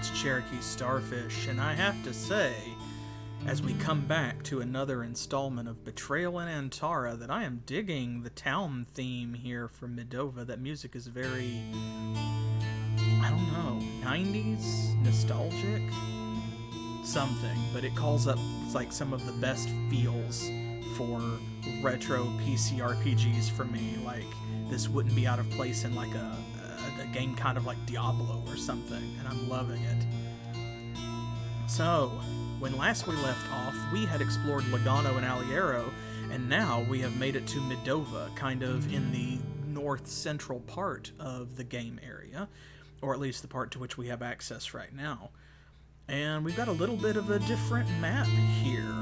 it's CherokeeStarfish, and I have to say, as we come back to another installment of Betrayal in Antara, that I am digging the town theme here from Medova. That music is very, I don't know, 90s, nostalgic, something, but it calls up like some of the best feels for retro PCRPGs for me. Like, this wouldn't be out of place in like a game kind of like Diablo or something, and I'm loving it. So, when last we left off, we had explored Logano and Aliero, and now we have made it to Medova, kind of in the north-central part of the game area, or at least the part to which we have access right now. And we've got a little bit of a different map here.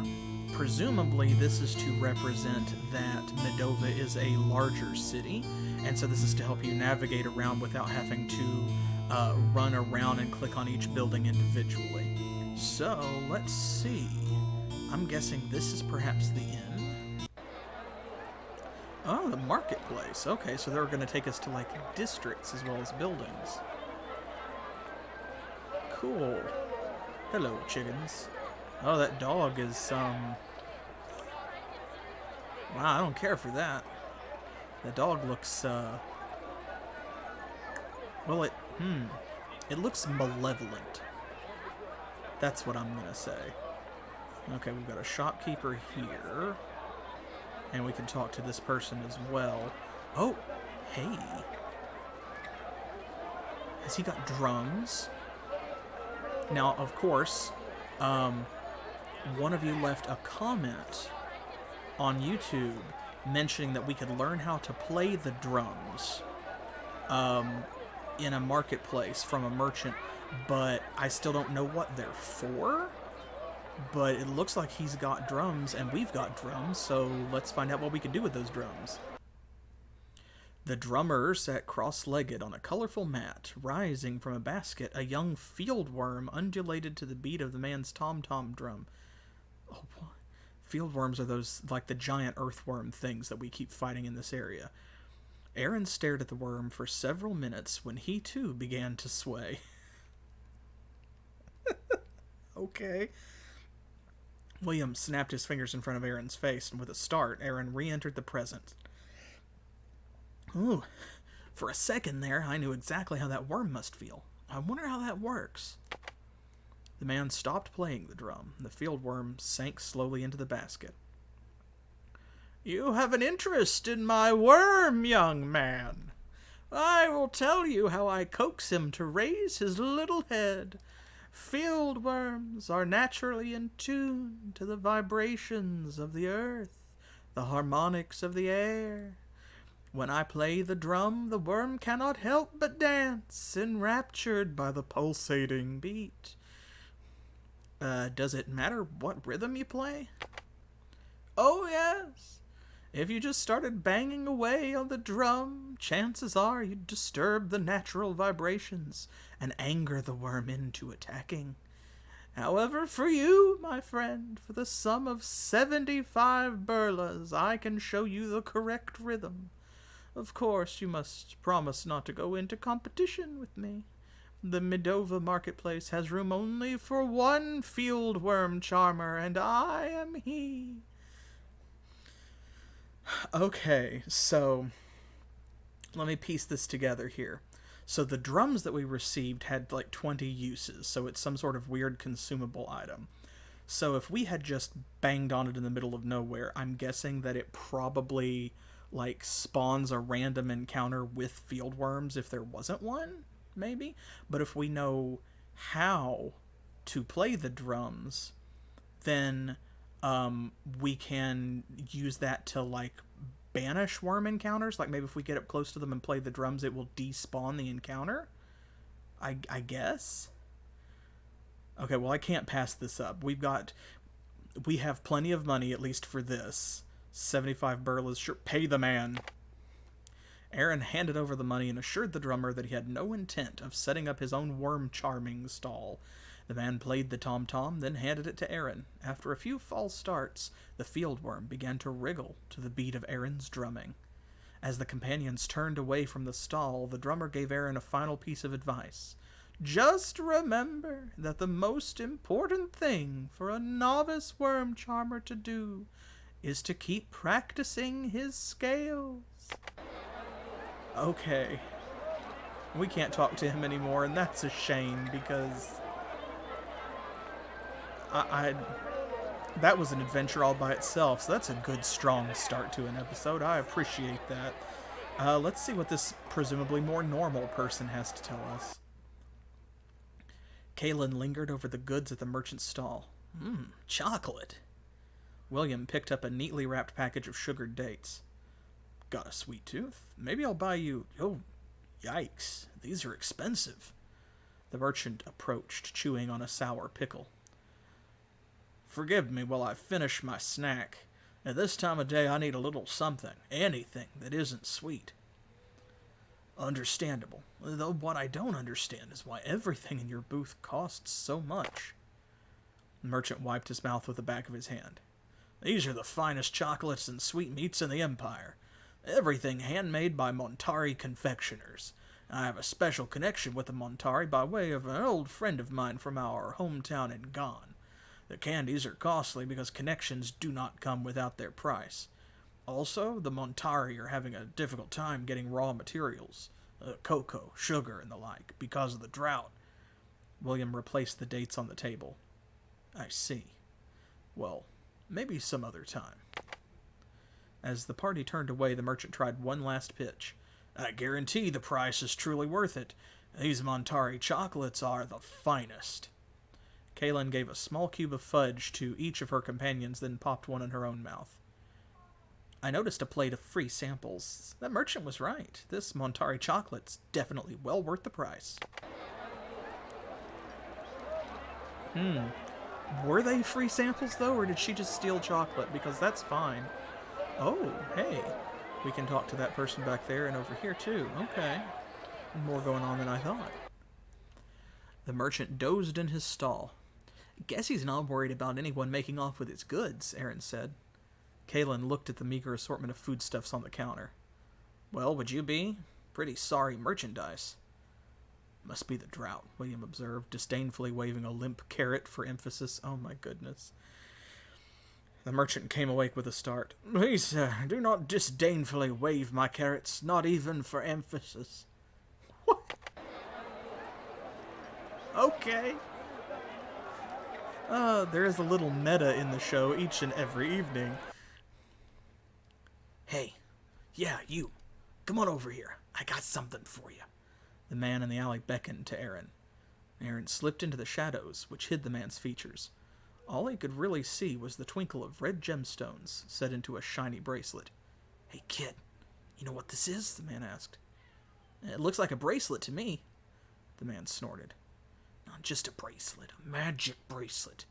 Presumably this is to represent that Medova is a larger city, and so this is to help you navigate around without having to run around and click on each building individually. So, let's see. I'm guessing this is perhaps the inn. Oh, the marketplace. Okay, so they're going to take us to, like, districts as well as buildings. Cool. Hello, chickens. Oh, that dog is, Wow, I don't care for that. The dog looks, well, it looks malevolent. That's what I'm gonna say. Okay, we've got a shopkeeper here. And we can talk to this person as well. Oh, hey. Has he got drums? Now, of course, one of you left a comment on YouTube mentioning that we could learn how to play the drums in a marketplace from a merchant, but I still don't know what they're for. But it looks like he's got drums and we've got drums, so let's find out what we can do with those drums. The drummer sat cross-legged on a colorful mat. Rising from a basket, a young fieldworm undulated to the beat of the man's tom-tom drum. Oh, what? Fieldworms are those, like, the giant earthworm things that we keep fighting in this area. Aaron stared at the worm for several minutes when he, too, began to sway. Okay. William snapped his fingers in front of Aaron's face, and with a start, Aaron re-entered the present. Ooh, for a second there, I knew exactly how that worm must feel. I wonder how that works. The man stopped playing the drum. The fieldworm sank slowly into the basket. You have an interest in my worm, young man. I will tell you how I coax him to raise his little head. Fieldworms are naturally in tune to the vibrations of the earth, the harmonics of the air. When I play the drum, the worm cannot help but dance, enraptured by the pulsating beat. Does it matter what rhythm you play? Oh, yes. If you just started banging away on the drum, chances are you'd disturb the natural vibrations and anger the worm into attacking. However, for you, my friend, for the sum of 75 burlas, I can show you the correct rhythm. Of course, you must promise not to go into competition with me. The Medova marketplace has room only for one fieldworm charmer, and I am he. Okay, so let me piece this together here. So the drums that we received had like 20 uses, so it's some sort of weird consumable item. So if we had just banged on it in the middle of nowhere, I'm guessing that it probably like spawns a random encounter with fieldworms if there wasn't one, maybe. But if we know how to play the drums, then we can use that to like banish worm encounters. Like maybe if we get up close to them and play the drums, it will despawn the encounter, I guess. Okay, well, I can't pass this up. We have plenty of money, at least for this. 75 burlas, sure, pay the man. Aaron handed over the money and assured the drummer that he had no intent of setting up his own worm charming stall. The man played the tom-tom, then handed it to Aaron. After a few false starts, the fieldworm began to wriggle to the beat of Aaron's drumming. As the companions turned away from the stall, the drummer gave Aaron a final piece of advice. Just remember that the most important thing for a novice worm charmer to do is to keep practicing his scales. Okay. We can't talk to him anymore, and that's a shame, because that was an adventure all by itself, so that's a good, strong start to an episode. I appreciate that. Let's see what this presumably more normal person has to tell us. Kaylin lingered over the goods at the merchant's stall. Chocolate. William picked up a neatly wrapped package of sugared dates. Got a sweet tooth? Maybe I'll buy you... Oh, yikes. These are expensive. The merchant approached, chewing on a sour pickle. Forgive me while I finish my snack. At this time of day, I need a little something, anything that isn't sweet. Understandable. Though what I don't understand is why everything in your booth costs so much. The merchant wiped his mouth with the back of his hand. These are the finest chocolates and sweetmeats in the Empire. Everything handmade by Montari confectioners. I have a special connection with the Montari by way of an old friend of mine from our hometown in Gon. The candies are costly because connections do not come without their price. Also, the Montari are having a difficult time getting raw materials, cocoa, sugar, and the like, because of the drought. William replaced the dates on the table. I see. Well, maybe some other time. As the party turned away, the merchant tried one last pitch. I guarantee the price is truly worth it. These Montari chocolates are the finest. Kaylin gave a small cube of fudge to each of her companions, then popped one in her own mouth. I noticed a plate of free samples. That merchant was right. This Montari chocolate's definitely well worth the price. Were they free samples, though, or did she just steal chocolate? Because that's fine. Oh, hey. We can talk to that person back there and over here, too. Okay. More going on than I thought. The merchant dozed in his stall. Guess he's not worried about anyone making off with his goods, Aaron said. Kaylin looked at the meager assortment of foodstuffs on the counter. Well, would you be? Pretty sorry merchandise. Must be the drought, William observed, disdainfully waving a limp carrot for emphasis. Oh my goodness. The merchant came awake with a start. Please, do not disdainfully wave my carrots, not even for emphasis. What? Okay. There is a little meta in the show each and every evening. Hey, yeah, you. Come on over here. I got something for you. The man in the alley beckoned to Aaron. Aaron slipped into the shadows, which hid the man's features. All he could really see was the twinkle of red gemstones set into a shiny bracelet. Hey, kid, you know what this is? The man asked. It looks like a bracelet to me. The man snorted. Not just a bracelet, a magic bracelet.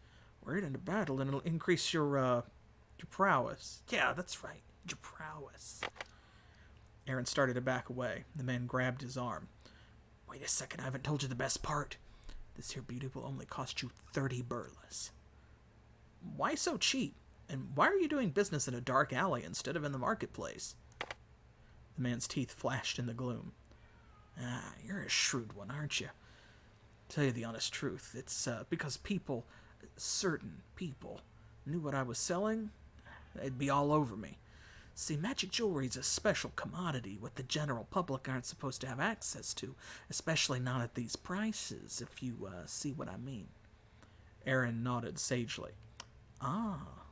Wear it in a battle and it'll increase your prowess. Yeah, that's right, your prowess. Aaron started to back away. The man grabbed his arm. Wait a second, I haven't told you the best part. This here beauty will only cost you 30 burlas. Why so cheap? And why are you doing business in a dark alley instead of in the marketplace? The man's teeth flashed in the gloom. Ah, you're a shrewd one, aren't you? Tell you the honest truth, it's because people, certain people, knew what I was selling, they'd be all over me. See, magic jewelry's a special commodity what the general public aren't supposed to have access to, especially not at these prices, if you see what I mean. Aaron nodded sagely. Ah.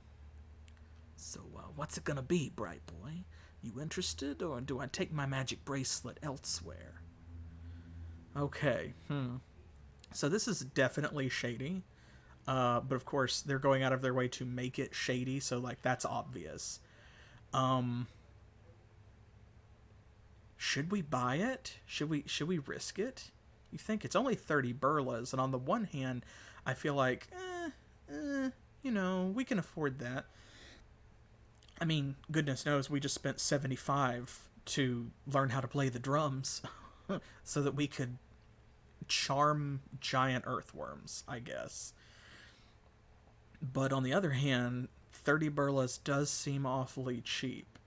So, what's it gonna be, bright boy? You interested, or do I take my magic bracelet elsewhere? Okay, So this is definitely shady, but of course they're going out of their way to make it shady, so like that's obvious. Should we buy it? Should we risk it? You think it's only 30 burlas, and on the one hand, I feel like, you know, we can afford that. I mean, goodness knows we just spent 75 to learn how to play the drums so that we could charm giant earthworms, I guess. But on the other hand, 30 burlas does seem awfully cheap.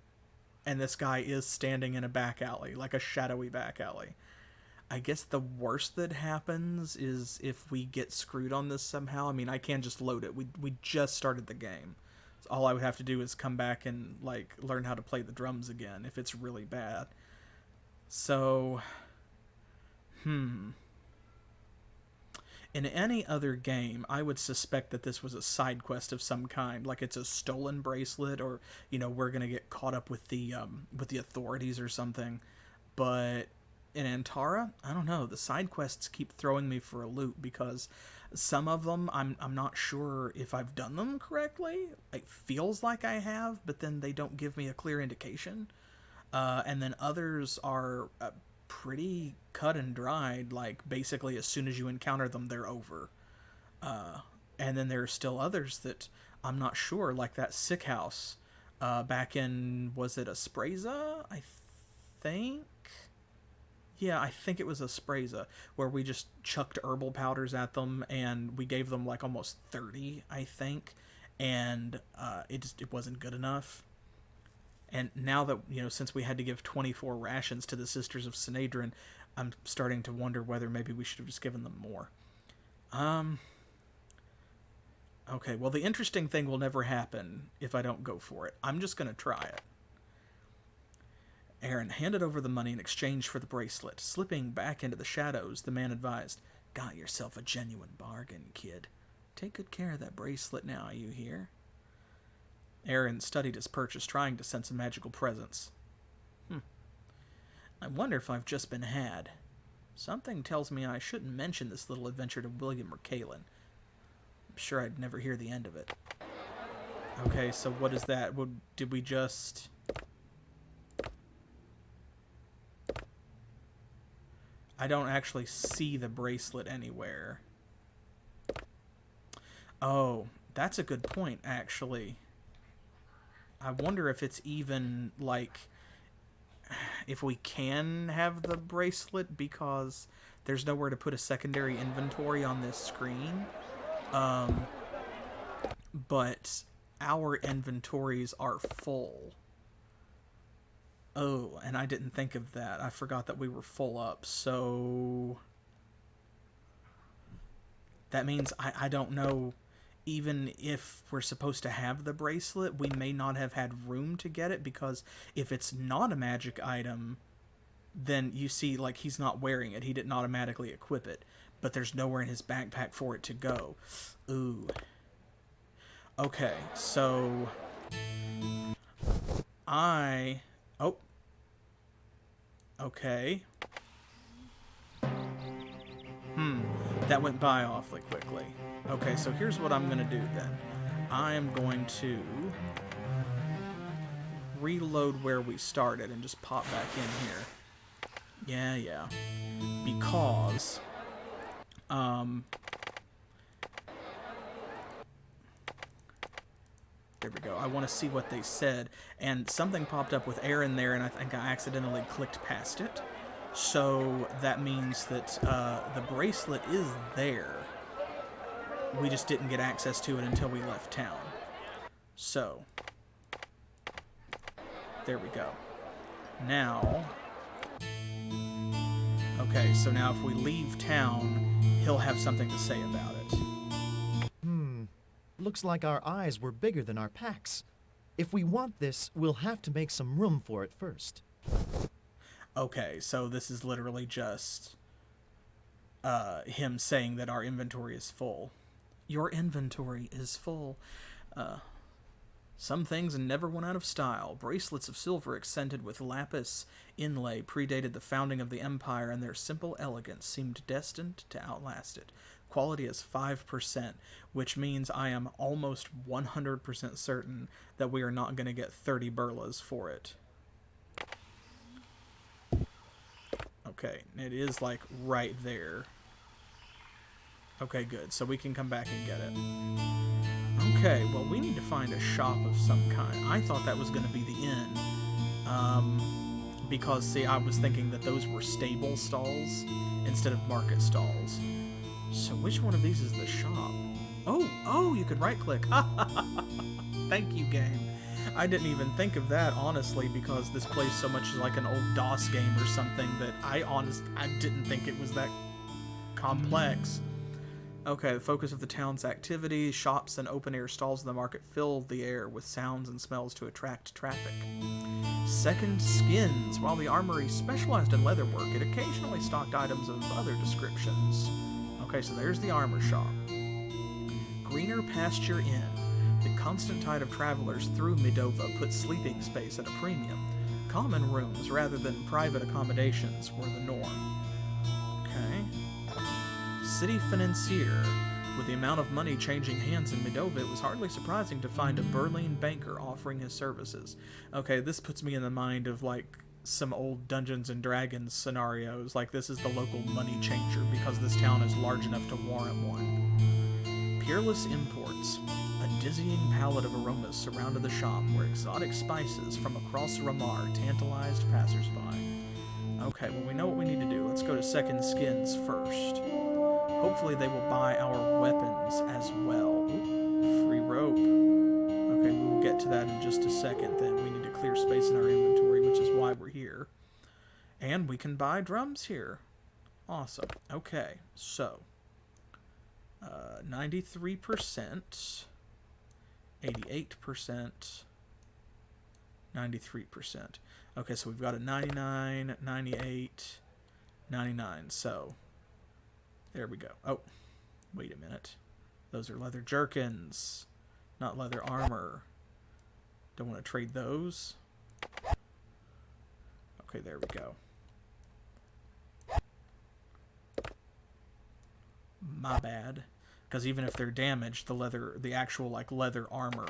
And this guy is standing in a back alley, like a shadowy back alley. I guess the worst that happens is if we get screwed on this somehow. I mean, I can just load it. We just started the game. So all I would have to do is come back and, like, learn how to play the drums again if it's really bad. So, in any other game, I would suspect that this was a side quest of some kind, like it's a stolen bracelet, or, you know, we're gonna get caught up with the authorities or something. But in Antara, I don't know. The side quests keep throwing me for a loop because some of them I'm not sure if I've done them correctly. It feels like I have, but then they don't give me a clear indication. And then others are pretty cut and dried, like basically as soon as you encounter them, they're over. And then there are still others that I'm not sure, like that sick house back in, was it Aspreza? I think? Yeah, I think it was Aspreza, where we just chucked herbal powders at them, and we gave them like almost 30, I think, and it wasn't good enough. And now that, you know, since we had to give 24 rations to the Sisters of Sinadrin, I'm starting to wonder whether maybe we should have just given them more. Okay, well, the interesting thing will never happen if I don't go for it. I'm just going to try it. Aaron handed over the money in exchange for the bracelet. Slipping back into the shadows, the man advised, "Got yourself a genuine bargain, kid. Take good care of that bracelet now, you hear?" Aaron studied his purchase, trying to sense a magical presence. I wonder if I've just been had. Something tells me I shouldn't mention this little adventure to William or Kaylin. I'm sure I'd never hear the end of it. Okay, so what is that? Did we just... I don't actually see the bracelet anywhere. Oh, that's a good point, actually. I wonder if it's even, like, if we can have the bracelet, because there's nowhere to put a secondary inventory on this screen. But our inventories are full. Oh, and I didn't think of that. I forgot that we were full up, so... That means I don't know, even if we're supposed to have the bracelet, we may not have had room to get it, because if it's not a magic item, then you see, like, he's not wearing it. He didn't automatically equip it, but there's nowhere in his backpack for it to go. Ooh. Okay, so... Oh. Okay. That went by awfully quickly. Okay, so here's what I'm going to do then. I am going to reload where we started and just pop back in here. Yeah. Because... There we go. I want to see what they said. And something popped up with Aaron there, and I think I accidentally clicked past it. So that means that the bracelet is there. We just didn't get access to it until we left town. So, there we go. Now... Okay, so now if we leave town, he'll have something to say about it. Looks like our eyes were bigger than our packs. If we want this, we'll have to make some room for it first. Okay, so this is literally just him saying that our inventory is full. Your inventory is full. Some things never went out of style. Bracelets of silver accented with lapis inlay predated the founding of the empire, and their simple elegance seemed destined to outlast it. Quality is 5%, which means I am almost 100% certain that we are not going to get 30 burlas for it. Okay, it is, like, right there. Okay, good. So we can come back and get it. Okay, well, we need to find a shop of some kind. I thought that was going to be the inn. Because, see, I was thinking that those were stable stalls instead of market stalls. So which one of these is the shop? Oh, you could right-click. Thank you, game. I didn't even think of that, honestly, because this plays so much like an old DOS game or something that I didn't think it was that complex. Okay, the focus of the town's activity, shops and open-air stalls in the market fill the air with sounds and smells to attract traffic. Second Skins. While the armory specialized in leatherwork, it occasionally stocked items of other descriptions. Okay, so there's the armor shop. Greener Pasture Inn. The constant tide of travelers through Medova put sleeping space at a premium. Common rooms rather than private accommodations were the norm. Okay. City Financier. With the amount of money changing hands in Medova, it was hardly surprising to find a Berlin banker offering his services. Okay, this puts me in the mind of, like, some old Dungeons and Dragons scenarios. Like, this is the local money changer because this town is large enough to warrant one. Peerless Imports. A dizzying palette of aromas surrounded the shop where exotic spices from across Ramar tantalized passersby. Okay, well, we know what we need to do. Let's go to Second Skins first. Hopefully they will buy our weapons as well. Ooh, free rope. Okay, we will get to that in just a second then. We need to clear space in our inventory, which is why we're here. And we can buy drums here. Awesome. Okay, so 93%, 88%, 93%. Okay, so we've got a 99, 98, 99. So there we go. Oh, wait a minute. Those are leather jerkins, not leather armor. Don't want to trade those. Okay, there we go. My bad. Because even if they're damaged, the actual like leather armor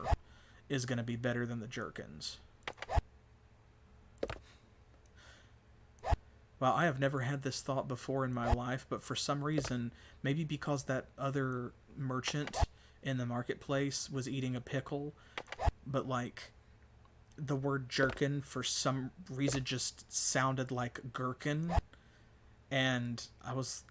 is going to be better than the jerkins. Well, I have never had this thought before in my life, but for some reason, maybe because that other merchant in the marketplace was eating a pickle, but like the word jerkin for some reason just sounded like gherkin, and I was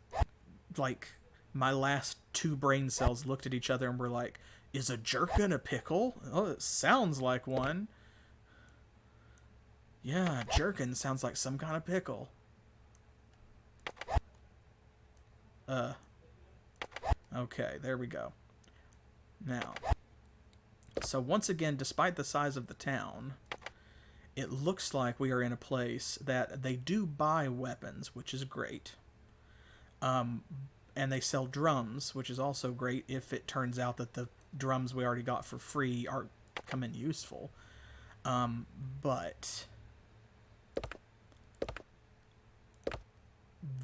like, my last two brain cells looked at each other and were like, is a jerkin a pickle? Oh, it sounds like one. Yeah, jerkin sounds like some kind of pickle. Okay, there we go. Now, so once again, despite the size of the town, it looks like we are in a place that they do buy weapons, which is great. And they sell drums, which is also great if it turns out that the drums we already got for free are come in useful. But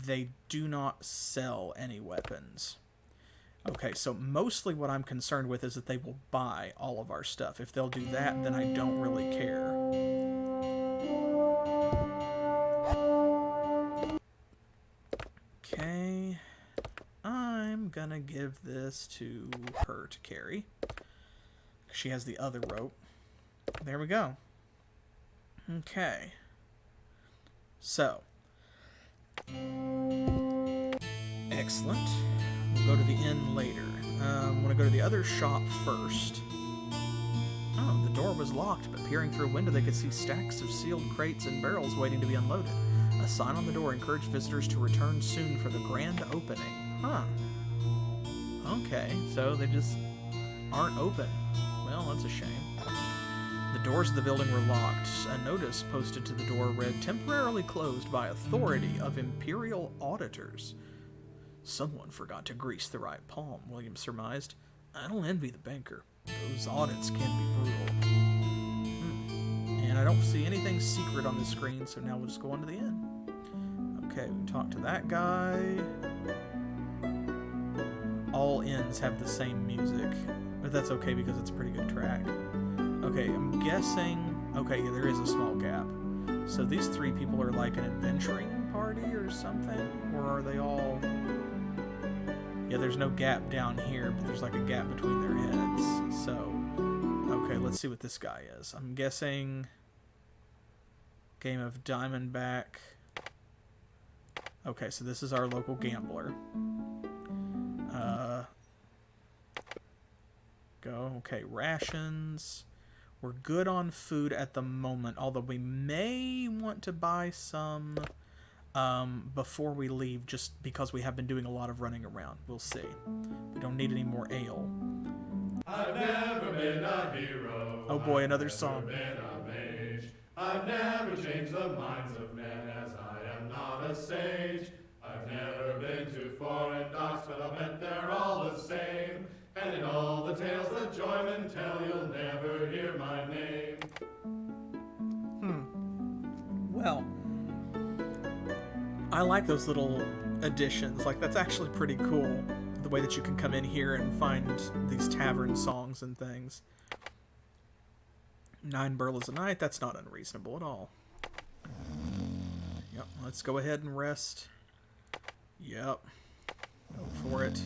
they do not sell any weapons. Okay, so mostly what I'm concerned with is that they will buy all of our stuff. If they'll do that, then I don't really care. Okay, I'm gonna give this to her to carry. She has the other rope. There we go. Okay. So. Excellent. We'll go to the inn later. I want to go to the other shop first. Oh, the door was locked, but peering through a window they could see stacks of sealed crates and barrels waiting to be unloaded. A sign on the door encouraged visitors to return soon for the grand opening. Huh. Okay, so they just aren't open. Well, that's a shame. The doors of the building were locked. A notice posted to the door read, "Temporarily closed by authority of Imperial Auditors." Someone forgot to grease the right palm, William surmised. I don't envy the banker. Those audits can be brutal. And I don't see anything secret on the screen, so now we'll just go on to the inn. Okay, we can talk to that guy. All inns have the same music, but that's okay because it's a pretty good track. Okay, I'm guessing... Okay, yeah, there is a small gap. So these three people are like an adventuring party or something? Or are they all... Yeah, there's no gap down here, but there's like a gap between their heads. So, okay, let's see what this guy is. I'm guessing... Game of Diamondback. Okay, so this is our local gambler. Go. Okay, rations. We're good on food at the moment, although we may want to buy some before we leave, just because we have been doing a lot of running around. We'll see. We don't need any more ale. I've never been a hero. Oh boy, another song. I've never been a mage. I've never changed the minds of men, as I am not a sage. I've never been to foreign docks, but I bet they're all the same. And in all the tales that joymen tell, you'll never hear my name. Well, I like those little additions. Like, that's actually pretty cool. The way that you can come in here and find these tavern songs and things. 9 burlas a night, that's not unreasonable at all. Yep, let's go ahead and rest. Yep. Go for it.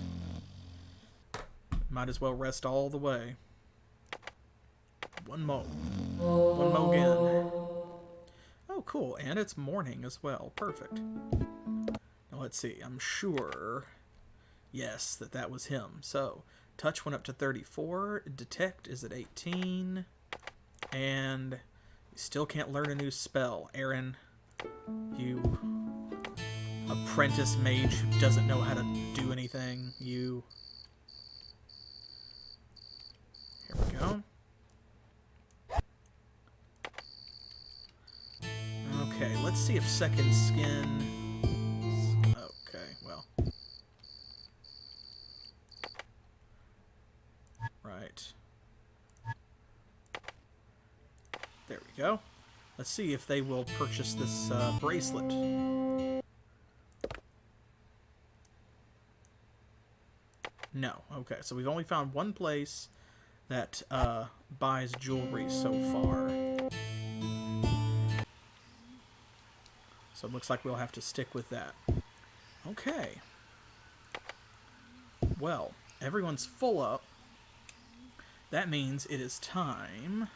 Might as well rest all the way. One more. One more again. Oh, cool. And it's morning as well. Perfect. Now, let's see. I'm sure, yes, that was him. So, touch went up to 34. Detect is at 18. And you still can't learn a new spell. Aaron, you apprentice mage who doesn't know how to do anything. You... Here we go. Okay, let's see if second skin... Okay, well. Right. There we go. Let's see if they will purchase this bracelet. No. Okay, so we've only found one place that buys jewelry so far. So it looks like we'll have to stick with that. Okay. Well, everyone's full up. That means it is time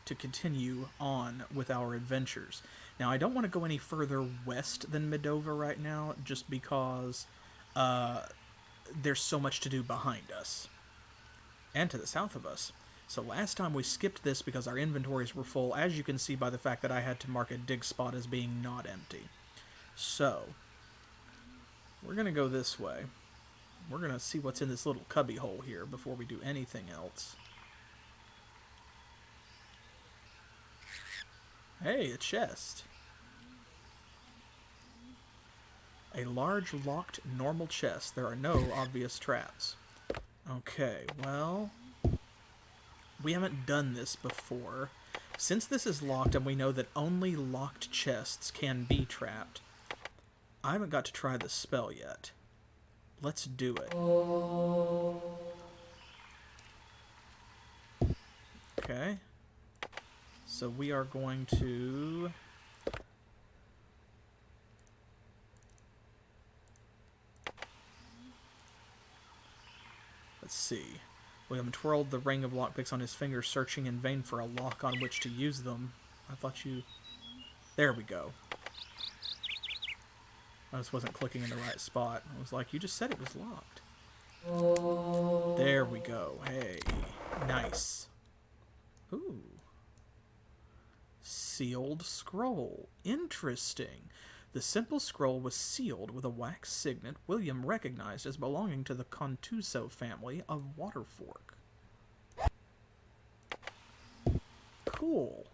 to continue on with our adventures. Now, I don't want to go any further west than Medova right now, just because there's so much to do behind us. And to the south of us. So last time we skipped this because our inventories were full, as you can see by the fact that I had to mark a dig spot as being not empty. So, we're going to go this way. We're going to see what's in this little cubby hole here before we do anything else. Hey, a chest. A large locked normal chest. There are no obvious traps. Okay, well, we haven't done this before. Since this is locked and we know that only locked chests can be trapped, I haven't got to try the spell yet. Let's do it. Okay. So we are going to... Let's see. William twirled the ring of lockpicks on his fingers, searching in vain for a lock on which to use them. I thought you... There we go. I just wasn't clicking in the right spot. I was like, you just said it was locked. There we go. Hey. Nice. Ooh. Sealed scroll. Interesting. The simple scroll was sealed with a wax signet William recognized as belonging to the Contuso family of Waterfork. Cool.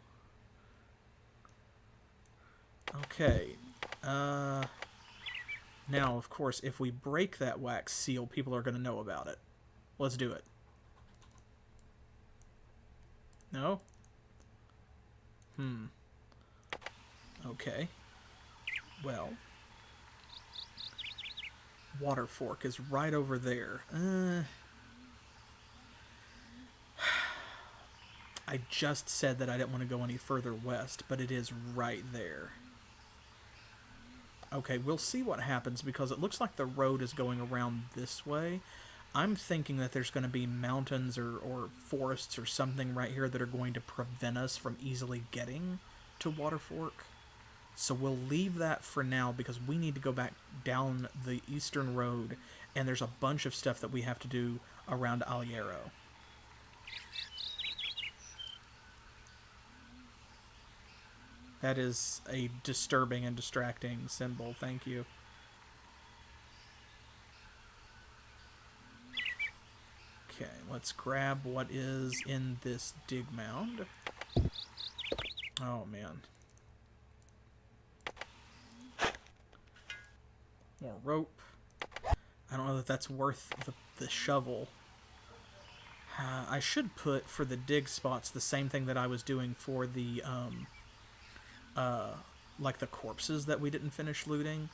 Okay. Now, of course, if we break that wax seal, people are going to know about it. Let's do it. No? Okay. Well, Waterfork is right over there. I just said that I didn't want to go any further west, but it is right there. Okay, we'll see what happens because it looks like the road is going around this way. I'm thinking that there's going to be mountains or forests or something right here that are going to prevent us from easily getting to Waterfork. So we'll leave that for now because we need to go back down the eastern road and there's a bunch of stuff that we have to do around Aliero. That is a disturbing and distracting symbol. Thank you. Okay, let's grab what is in this dig mound. Oh, man. More rope. I don't know that that's worth the shovel. I should put, for the dig spots, the same thing that I was doing for the, like the corpses that we didn't finish looting,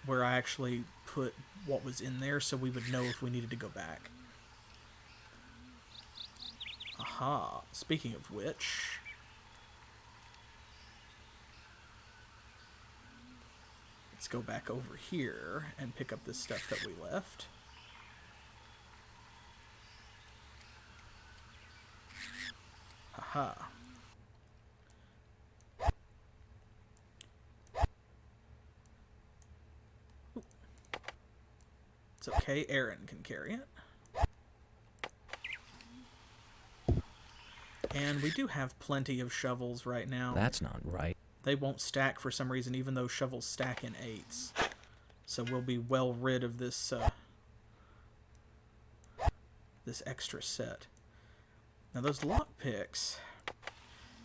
where I actually put what was in there so we would know if we needed to go back. Aha. Speaking of which... let's go back over here and pick up this stuff that we left. Haha. It's okay, Aaron can carry it. And we do have plenty of shovels right now. That's not right. They won't stack for some reason, even though shovels stack in 8s. So we'll be well rid of this, this extra set. Now those lockpicks,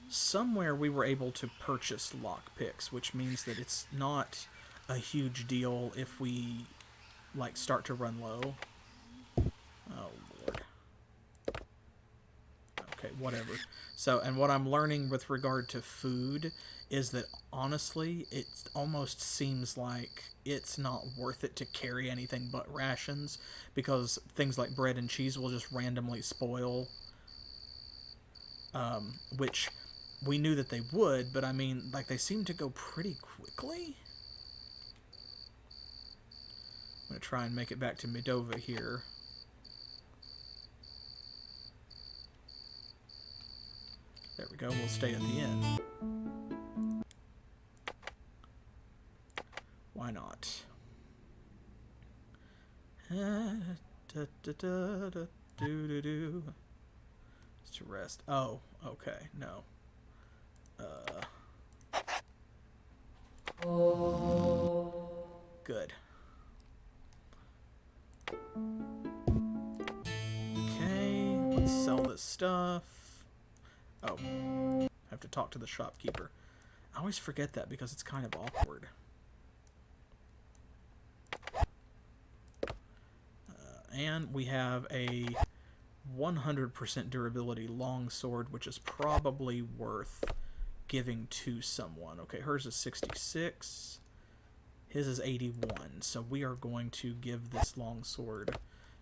somewhere we were able to purchase lockpicks, which means that it's not a huge deal if we, like, start to run low. Oh, Lord. Okay, whatever. So, and what I'm learning with regard to food is that, honestly, it almost seems like it's not worth it to carry anything but rations, because things like bread and cheese will just randomly spoil. Which we knew that they would, but I mean, like, they seem to go pretty quickly. I'm going to try and make it back to Medova here. There we go, we'll stay at the end. Why not? It's to rest. Oh, okay, no. Good. Okay, let's sell this stuff. Oh, I have to talk to the shopkeeper. I always forget that because it's kind of awkward. And we have a 100% durability longsword, which is probably worth giving to someone. Okay, hers is 66. His is 81. So we are going to give this longsword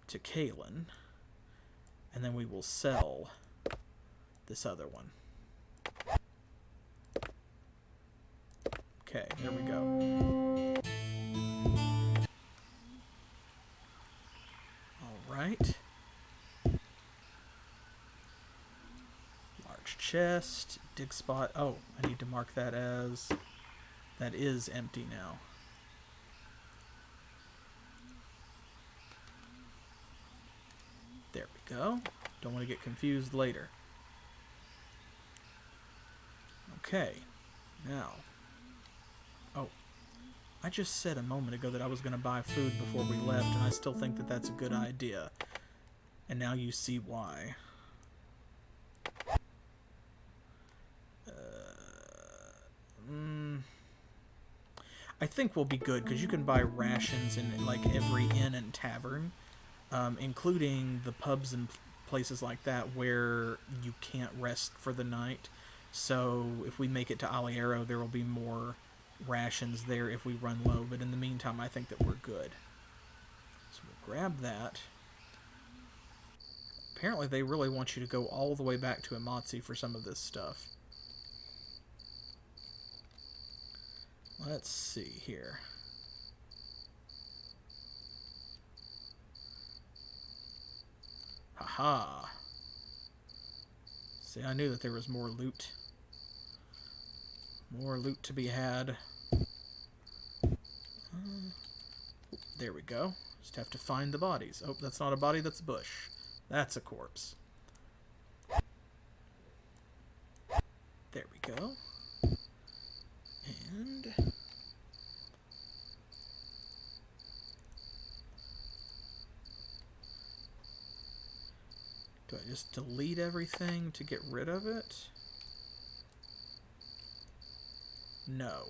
to Kaylin. And then we will sell this other one. Okay, there we go. Alright. Large chest, dig spot. Oh, I need to mark that as... that is empty now. There we go. Don't want to get confused later. Okay, now, oh, I just said a moment ago that I was going to buy food before we left, and I still think that that's a good idea, and now you see why. I think we'll be good, because you can buy rations in, like, every inn and tavern, including the pubs and places like that where you can't rest for the night. So if we make it to Aliero, there will be more rations there if we run low. But in the meantime, I think that we're good. So we'll grab that. Apparently they really want you to go all the way back to Amatsi for some of this stuff. Let's see here. Haha. See, I knew that there was more loot. More loot to be had. There we go. Just have to find the bodies. Oh, that's not a body, that's a bush. That's a corpse. There we go. And do I just delete everything to get rid of it? No.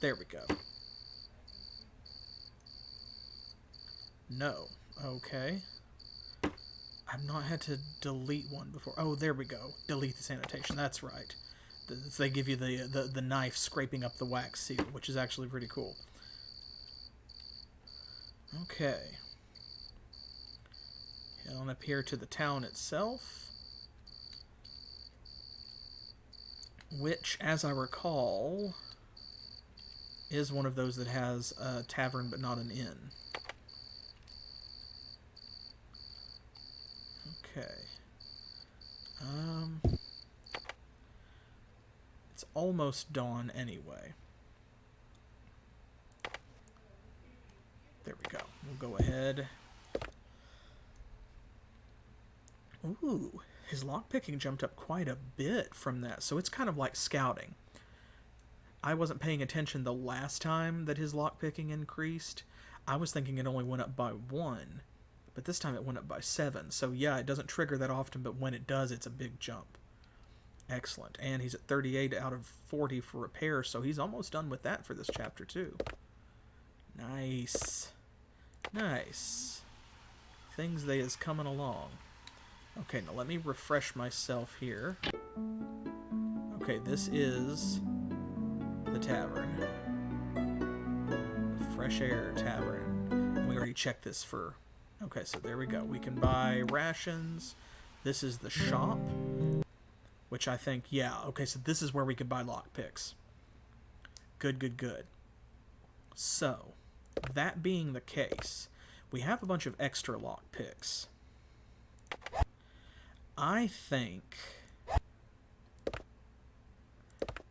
There we go. No. Okay. I've not had to delete one before. Oh, there we go. Delete this annotation. That's right. They give you the knife scraping up the wax seal, which is actually pretty cool. Okay. Head on up here to the town itself. Which, as I recall, is one of those that has a tavern but not an inn. Okay. It's almost dawn anyway. There we go. We'll go ahead. Ooh, his lockpicking jumped up quite a bit from that, so it's kind of like scouting. I wasn't paying attention the last time that his lockpicking increased. I was thinking it only went up by 1, but this time it went up by 7. So yeah, it doesn't trigger that often, but when it does, it's a big jump. Excellent. And he's at 38 out of 40 for repair, so he's almost done with that for this chapter too. Nice. Nice. Things they is coming along. Okay, now let me refresh myself here. Okay, this is the tavern. Fresh Air Tavern. We already checked this for... Okay, so there we go. We can buy rations. This is the shop, which I think... Yeah, okay, so this is where we could buy lockpicks. Good, good, good. So, that being the case, we have a bunch of extra lockpicks. I think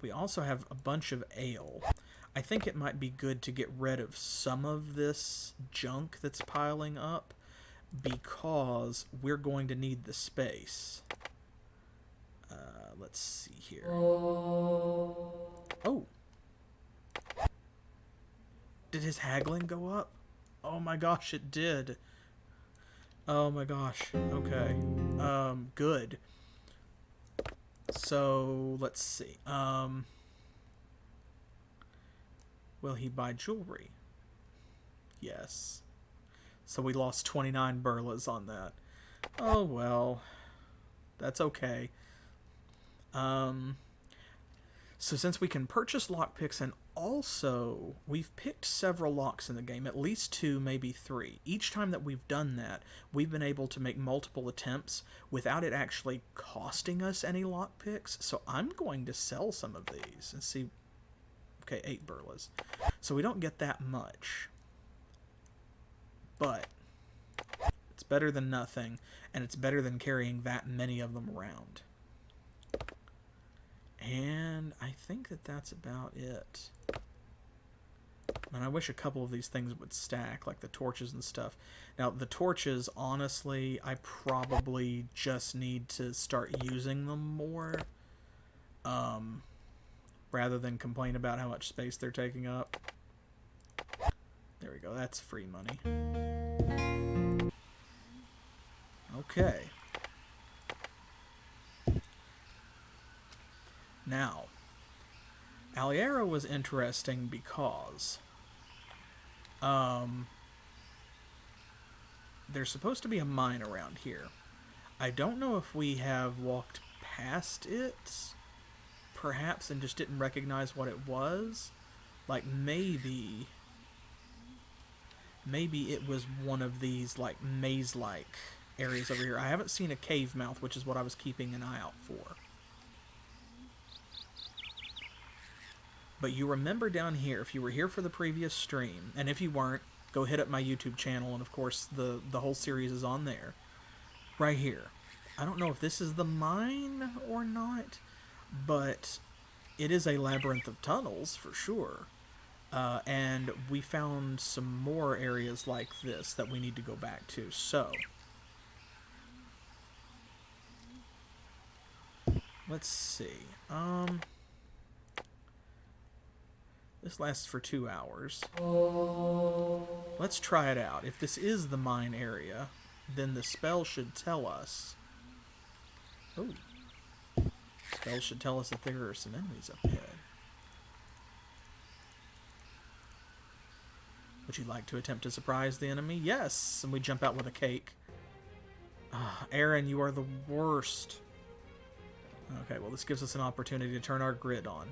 we also have a bunch of ale. I think it might be good to get rid of some of this junk that's piling up because we're going to need the space. Let's see here. Oh. Did his haggling go up? Oh my gosh, it did. Oh my gosh. Okay. Good. So, let's see. Will he buy jewelry? Yes. So we lost 29 burlas on that. Oh well. That's okay. So since we can purchase lockpicks, and also we've picked several locks in the game, at least 2, maybe 3. Each time that we've done that, we've been able to make multiple attempts without it actually costing us any lockpicks. So I'm going to sell some of these and see. Okay, 8 burlas. So we don't get that much. But it's better than nothing, and it's better than carrying that many of them around. And I think that that's about it. And I wish a couple of these things would stack, like the torches and stuff. Now, the torches, honestly, I probably just need to start using them more. Rather than complain about how much space they're taking up. There we go, that's free money. Okay. Now, Aliero was interesting because there's supposed to be a mine around here. I don't know if we have walked past it, perhaps, and just didn't recognize what it was. Like, maybe it was one of these, like, maze-like areas over here. I haven't seen a cave mouth, which is what I was keeping an eye out for. But you remember down here, if you were here for the previous stream, and if you weren't, go hit up my YouTube channel, and of course the whole series is on there. Right here. I don't know if this is the mine or not, but it is a labyrinth of tunnels for sure. And we found some more areas like this that we need to go back to. So Let's see. This lasts for 2 hours. Let's try it out. If this is the mine area, then the spell should tell us. Oh. Spell should tell us that there are some enemies up ahead. Would you like to attempt to surprise the enemy? Yes! And we jump out with a cake. Ah, Aaron, you are the worst. Okay, well, this gives us an opportunity to turn our grid on.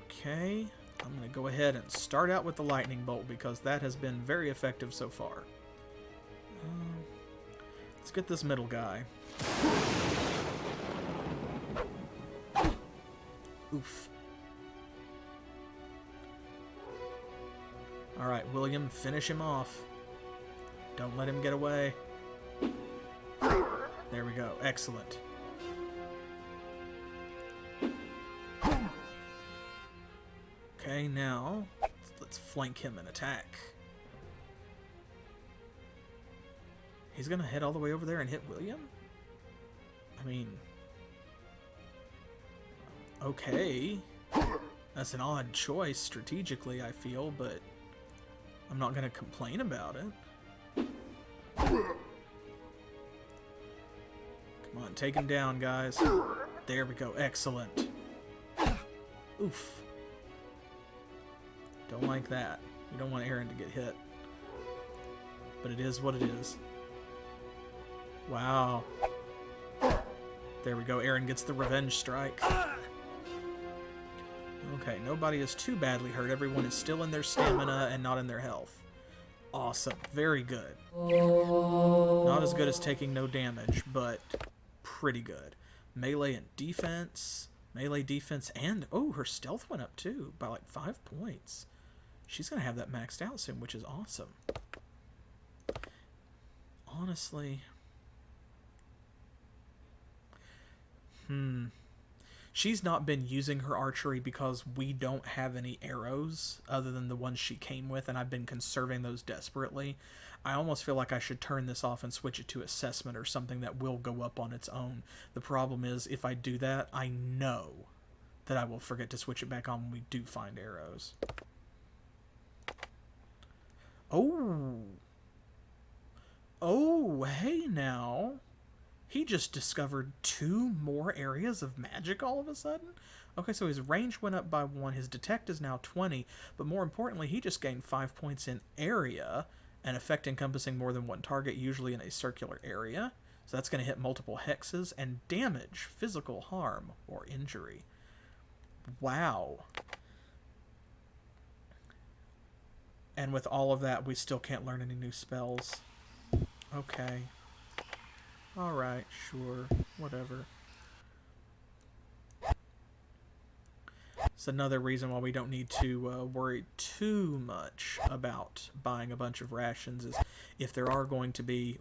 Okay, I'm going to go ahead and start out with the lightning bolt because that has been very effective so far. Let's get this middle guy. Oof. Alright, William, finish him off. Don't let him get away. There we go. Excellent. Okay, now let's flank him and attack. He's gonna head all the way over there and hit William? I mean... Okay. That's an odd choice strategically, I feel, but I'm not gonna complain about it. Come on, take him down, guys. There we go. Excellent. Oof. Don't like that. We don't want Aaron to get hit. But it is what it is. Wow. There we go. Aaron gets the revenge strike. Okay, nobody is too badly hurt. Everyone is still in their stamina and not in their health. Awesome. Very good. Not as good as taking no damage, but pretty good. Melee and defense. Melee defense and... Oh, her stealth went up too by like 5 points. She's going to have that maxed out soon, which is awesome. Honestly... She's not been using her archery because we don't have any arrows other than the ones she came with, and I've been conserving those desperately. I almost feel like I should turn this off and switch it to assessment or something that will go up on its own. The problem is, if I do that, I know that I will forget to switch it back on when we do find arrows. Oh! Oh, hey now! He just discovered 2 more areas of magic all of a sudden? Okay, so his range went up by 1, his detect is now 20, but more importantly, he just gained 5 points in area, an effect encompassing more than 1 target, usually in a circular area. So that's going to hit multiple hexes, and damage, physical harm, or injury. Wow. And with all of that, we still can't learn any new spells. Okay. Alright, sure, whatever. It's another reason why we don't need to worry too much about buying a bunch of rations is if there are going to be,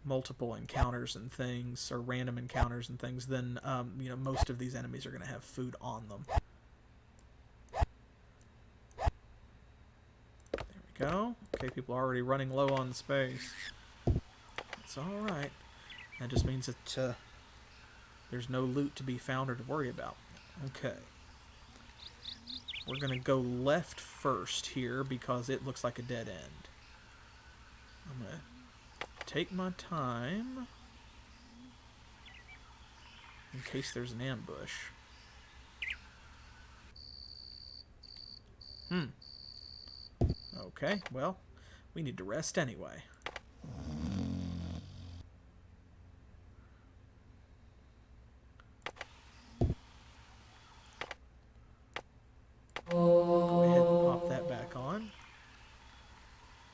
multiple encounters and things, or random encounters and things, then, you know, most of these enemies are going to have food on them. There we go. Okay, people are already running low on space. It's alright. That just means that there's no loot to be found or to worry about. Okay. We're going to go left first here because it looks like a dead end. I'm going to take my time in case there's an ambush. Okay, well, we need to rest anyway. Go ahead and pop that back on.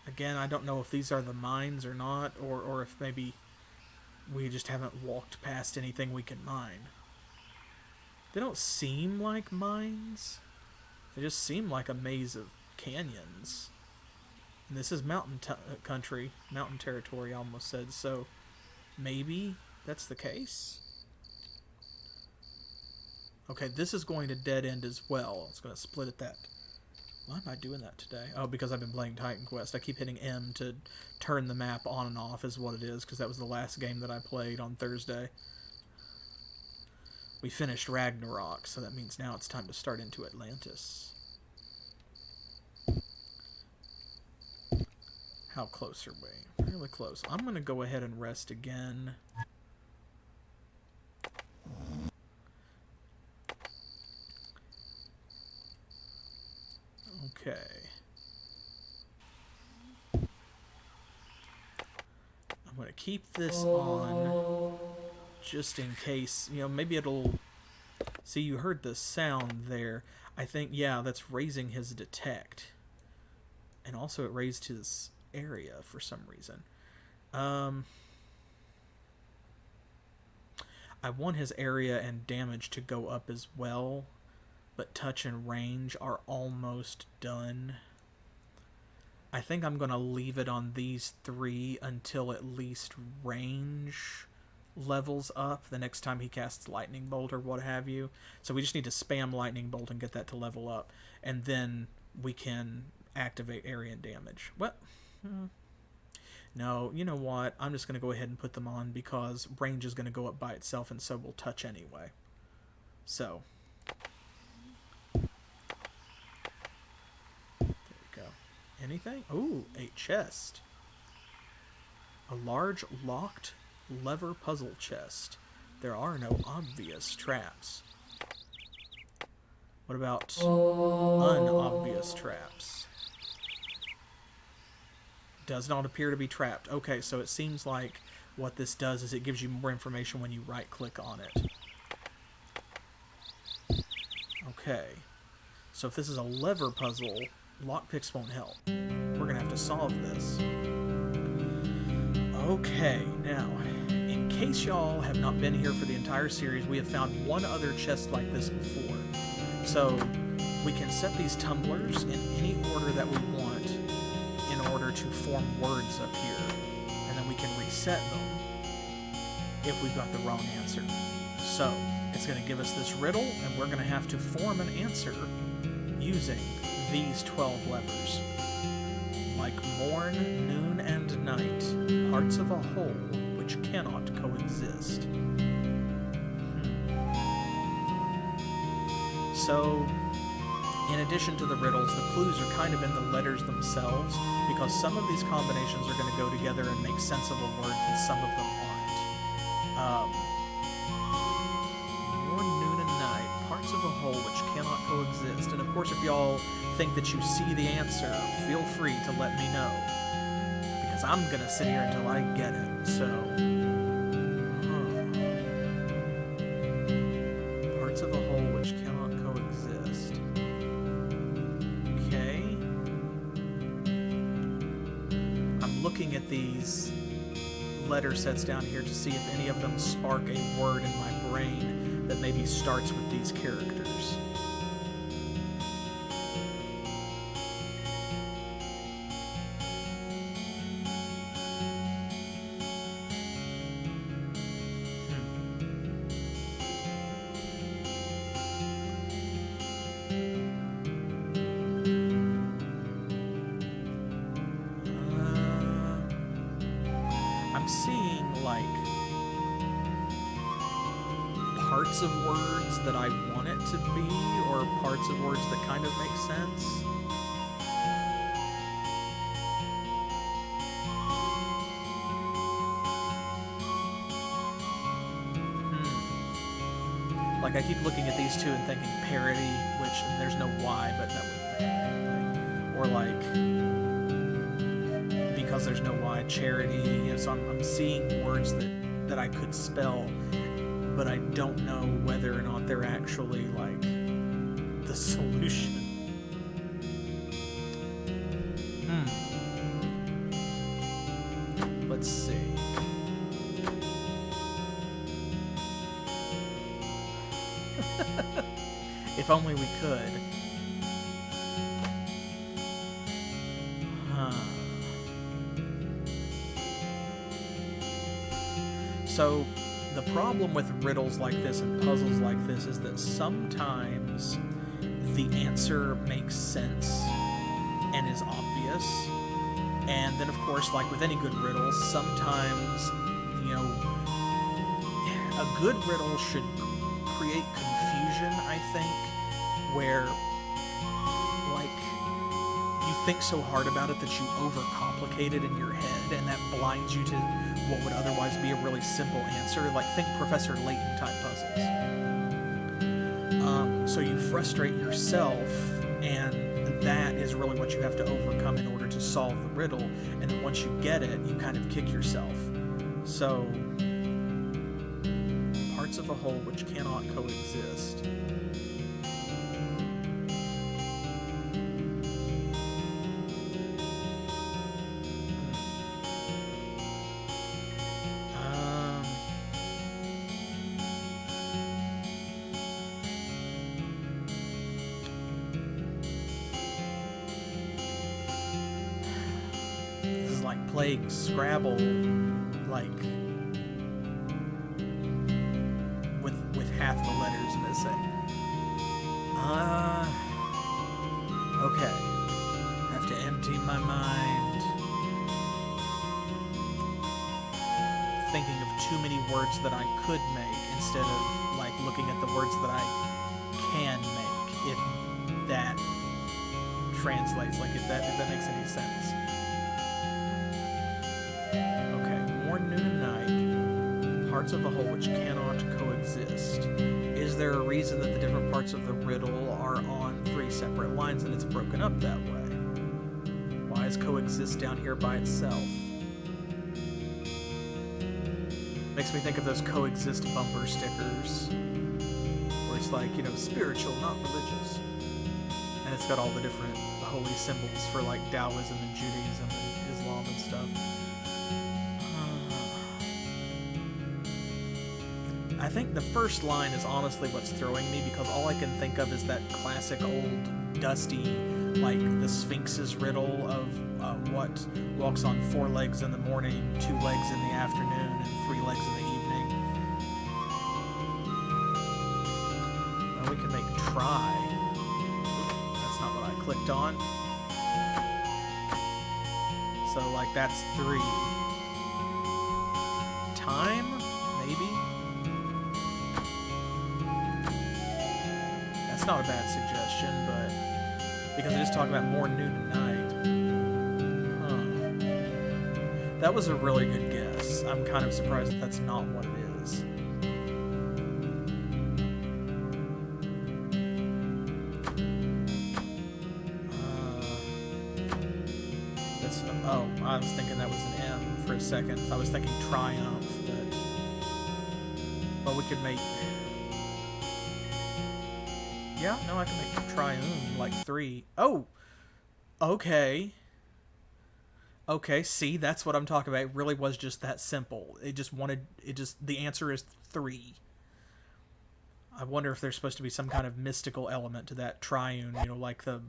Again, I don't know if these are the mines or not, or if maybe we just haven't walked past anything we can mine. They don't seem like mines. They just seem like a maze of canyons. And this is mountain country, mountain territory, I almost said, so maybe that's the case? Okay, this is going to dead end as well. It's going to split at that Why am I doing that today? Oh, because I've been playing Titan Quest. I keep hitting M to turn the map on and off is what it is, because that was the last game that I played on Thursday. We finished Ragnarok, so that means now it's time to start into Atlantis. How close are we? Fairly close. I'm going to go ahead and rest again. Okay. I'm going to keep this on just in case, you know, maybe it'll... See, you heard the sound there. I think, yeah, that's raising his detect. And also it raised his area for some reason. I want his area and damage to go up as well, but touch and range are almost done. I think I'm going to leave it on these 3 until at least range levels up the next time he casts Lightning Bolt or what have you. So we just need to spam Lightning Bolt and get that to level up, and then we can activate area and damage. What? No, you know what? I'm just going to go ahead and put them on because range is going to go up by itself, and so will touch anyway. So there we go. Anything? Ooh, a chest. A large locked lever puzzle chest. There are no obvious traps. What about unobvious traps? Does not appear to be trapped. Okay, so it seems like what this does is it gives you more information when you right-click on it. Okay. So if this is a lever puzzle, lockpicks won't help. We're going to have to solve this. Okay, now, in case y'all have not been here for the entire series, we have found one other chest like this before. So we can set these tumblers in any order that we want in order to form words up here, and then we can reset them if we've got the wrong answer. So it's going to give us this riddle, and we're going to have to form an answer using these 12 levers. Like morn, noon, and night, parts of a whole which cannot coexist. So, in addition to the riddles, the clues are kind of in the letters themselves, because some of these combinations are going to go together and make sensible words, and some of them aren't. Morn, noon, and night, parts of a whole which cannot coexist. And of course, if y'all think that you see the answer, feel free to let me know, because I'm going to sit here until I get it. So, parts of a whole which cannot coexist. Okay. I'm looking at these letter sets down here to see if any of them spark a word in my brain that maybe starts with these characters. I'm seeing, like, parts of words that I want it to be, or parts of words that kind of make sense. Like, I keep looking at these two and thinking parody, which there's no why, but that would... Or, like, because there's no why, charity. You know, so I'm seeing words that I could spell, but I don't know whether or not they're actually, like, the solution. Let's see. If only we could. So, the problem with riddles like this and puzzles like this is that sometimes the answer makes sense and is obvious. And then, of course, like with any good riddle, sometimes, you know, a good riddle should create confusion, I think, where, like, you think so hard about it that you overcomplicate it in your head, and that blinds you to what would otherwise be a really simple answer. Like, think Professor Layton type puzzles. So you frustrate yourself, and that is really what you have to overcome in order to solve the riddle. And then once you get it, you kind of kick yourself. So, parts of a whole which cannot coexist. Playing Scrabble, like, with half the letters missing. Okay. Have to empty my mind. Thinking of too many words that I could make instead of, like, looking at the words that I can make, if that translates, like, if that makes any sense. Noon and night, parts of a whole which cannot coexist. Is there a reason that the different parts of the riddle are on 3 separate lines and it's broken up that way? Why is coexist down here by itself? Makes me think of those coexist bumper stickers, where it's like, you know, spiritual, not religious. And it's got all the different holy symbols for, like, Taoism and Judaism and Islam and stuff. I think the first line is honestly what's throwing me, because all I can think of is that classic old, dusty, like, the Sphinx's riddle of what walks on 4 legs in the morning, 2 legs in the afternoon, and 3 legs in the evening. Well, we can make try. That's not what I clicked on. So, like, that's 3. Time? Maybe? That's not a bad suggestion, but because it is talking about more noon and night. That was a really good guess. I'm kind of surprised that that's not what it is. Oh, I was thinking that was an M for a second. I was thinking triumph, but we could make... Yeah, no, I can make triumph, like 3. Oh! Okay. Okay, see, that's what I'm talking about. It really was just that simple. The answer is 3. I wonder if there's supposed to be some kind of mystical element to that triune, you know, like the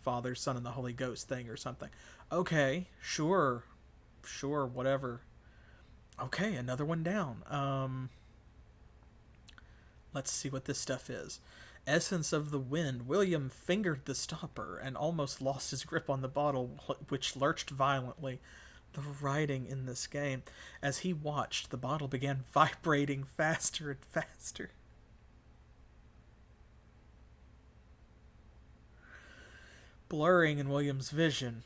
Father, Son, and the Holy Ghost thing or something. Okay, sure, whatever. Okay, another one down. Let's see what this stuff is. Essence of the wind. William fingered the stopper and almost lost his grip on the bottle, which lurched violently. The writing in this game. As he watched, the bottle began vibrating faster and faster. Blurring in William's vision.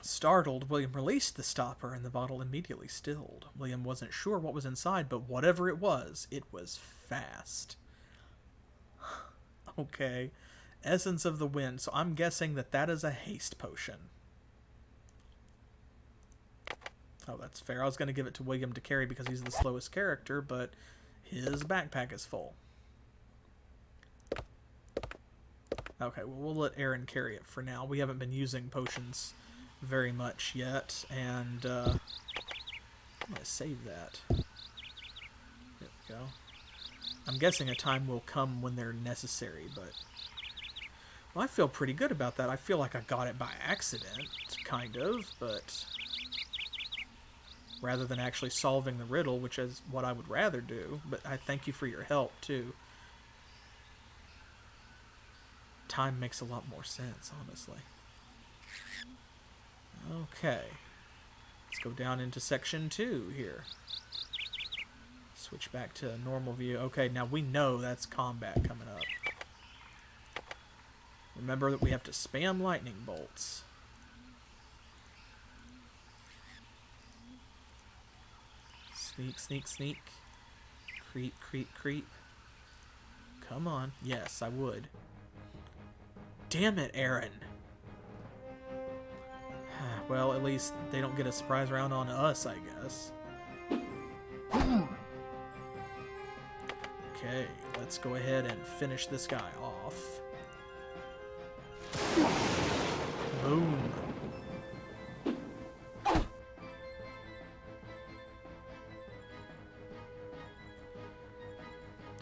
Startled, William released the stopper and the bottle immediately stilled. William wasn't sure what was inside, but whatever it was fast. Okay. Essence of the wind. So I'm guessing that is a haste potion. Oh, that's fair. I was going to give it to William to carry because he's the slowest character, but his backpack is full. Okay, well, we'll let Aaron carry it for now. We haven't been using potions very much yet, and I'm going to save that. There we go. I'm guessing a time will come when they're necessary, but... Well, I feel pretty good about that. I feel like I got it by accident, kind of, but... rather than actually solving the riddle, which is what I would rather do, but I thank you for your help, too. Time makes a lot more sense, honestly. Okay. Let's go down into section 2 here. Switch back to normal view. Okay, now we know that's combat coming up. Remember that we have to spam lightning bolts. Sneak, sneak, sneak. Creep, creep, creep. Come on. Yes, I would. Damn it, Aaron. Well, at least they don't get a surprise round on us, I guess. Okay, let's go ahead and finish this guy off. Boom.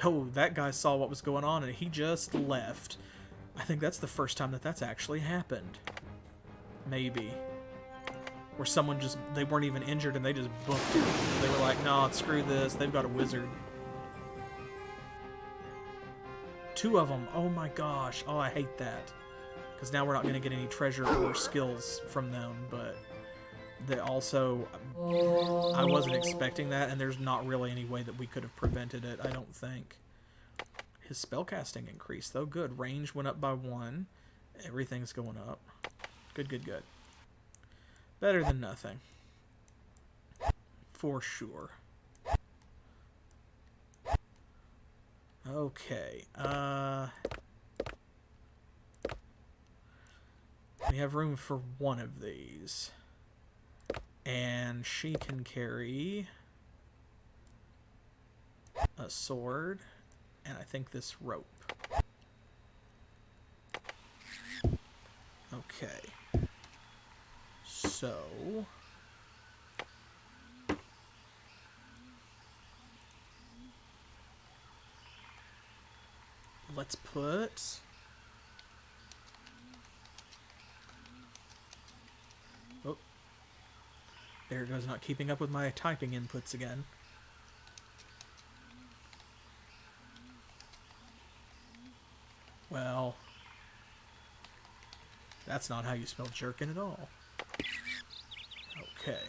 Oh, that guy saw what was going on and he just left. I think that's the first time that that's actually happened. Maybe. Where someone just, they weren't even injured and they just booked it. They were like, nah, screw this, they've got a wizard. 2 of them, oh my gosh, oh I hate that. Because now we're not going to get any treasure or skills from them, but they also, I wasn't expecting that, and there's not really any way that we could have prevented it, I don't think. His spellcasting increased, though, good. Range went up by 1. Everything's going up. Good, good, good. Better than nothing. For sure. Okay, we have room for 1 of these. And she can carry a sword, and I think this rope. Okay. So... let's put... oh. There it goes, not keeping up with my typing inputs again. Well... that's not how you spell jerkin at all. Okay.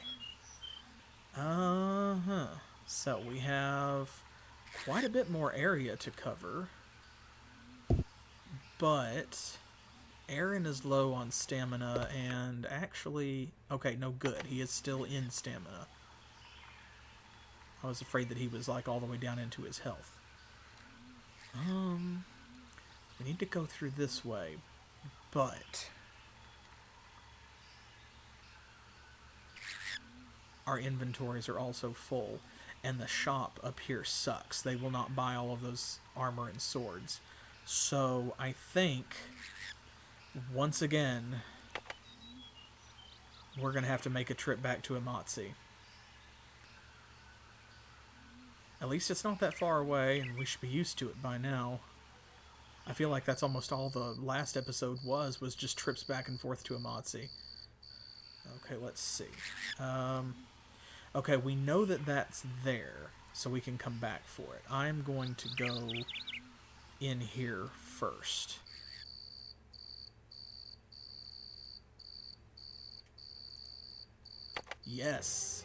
So we have quite a bit more area to cover. But Aaron is low on stamina, and actually... okay, no, good. He is still in stamina. I was afraid that he was, like, all the way down into his health. We need to go through this way, but... our inventories are also full, and the shop up here sucks. They will not buy all of those armor and swords. So, I think, once again, we're going to have to make a trip back to Amatsi. At least it's not that far away, and we should be used to it by now. I feel like that's almost all the last episode was just trips back and forth to Amatsi. Okay, let's see. Okay, we know that that's there, so we can come back for it. I'm going to go in here first. Yes.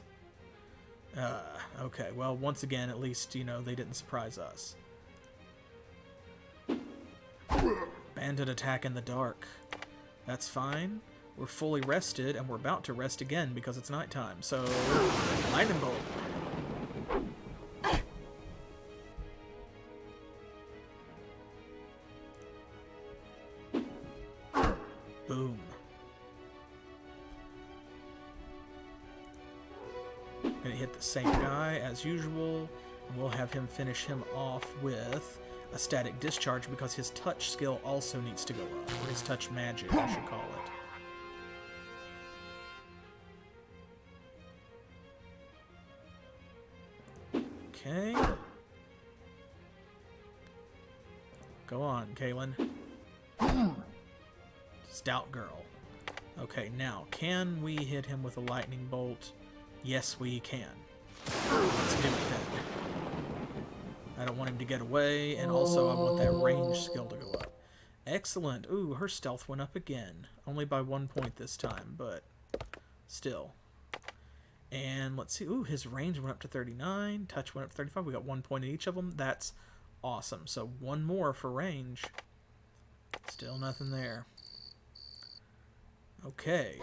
Okay, well, once again, at least, you know, they didn't surprise us. Bandit attack in the dark. That's fine. We're fully rested, and we're about to rest again because it's nighttime, so... lightning bolt. Boom. Gonna hit the same guy as usual, and we'll have him finish him off with a static discharge because his touch skill also needs to go up, or his touch magic, I should call it. Okay. Go on, Kaylin. Stout girl. Okay, now, can we hit him with a lightning bolt? Yes, we can. Let's do it then. I don't want him to get away, and also I want that range skill to go up. Excellent. Ooh, her stealth went up again. Only by 1 point this time, but still. And let's see. Ooh, his range went up to 39. Touch went up to 35. We got 1 point in each of them. That's awesome. So one more for range. Still nothing there. Okay.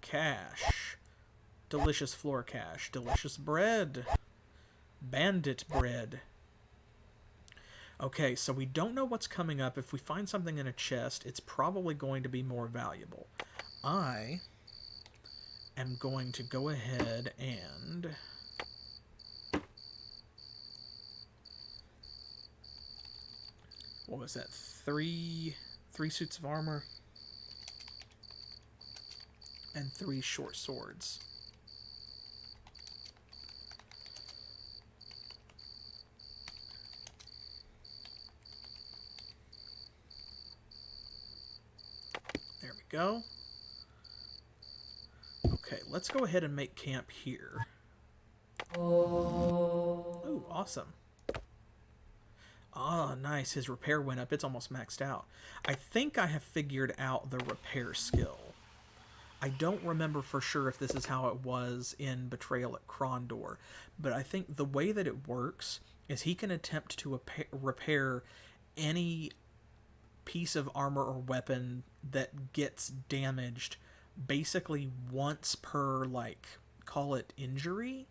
Cash. Delicious floor cash. Delicious bread. Bandit bread. Okay, so we don't know what's coming up. If we find something in a chest, it's probably going to be more valuable. I am going to go ahead and... What was that? Three suits of armor and 3 short swords. There we go. Okay, let's go ahead and make camp here. Ooh, awesome. Ah, nice. His repair went up. It's almost maxed out. I think I have figured out the repair skill. I don't remember for sure if this is how it was in Betrayal at Krondor, but I think the way that it works is he can attempt to repair any piece of armor or weapon that gets damaged basically once per, like, call it injury.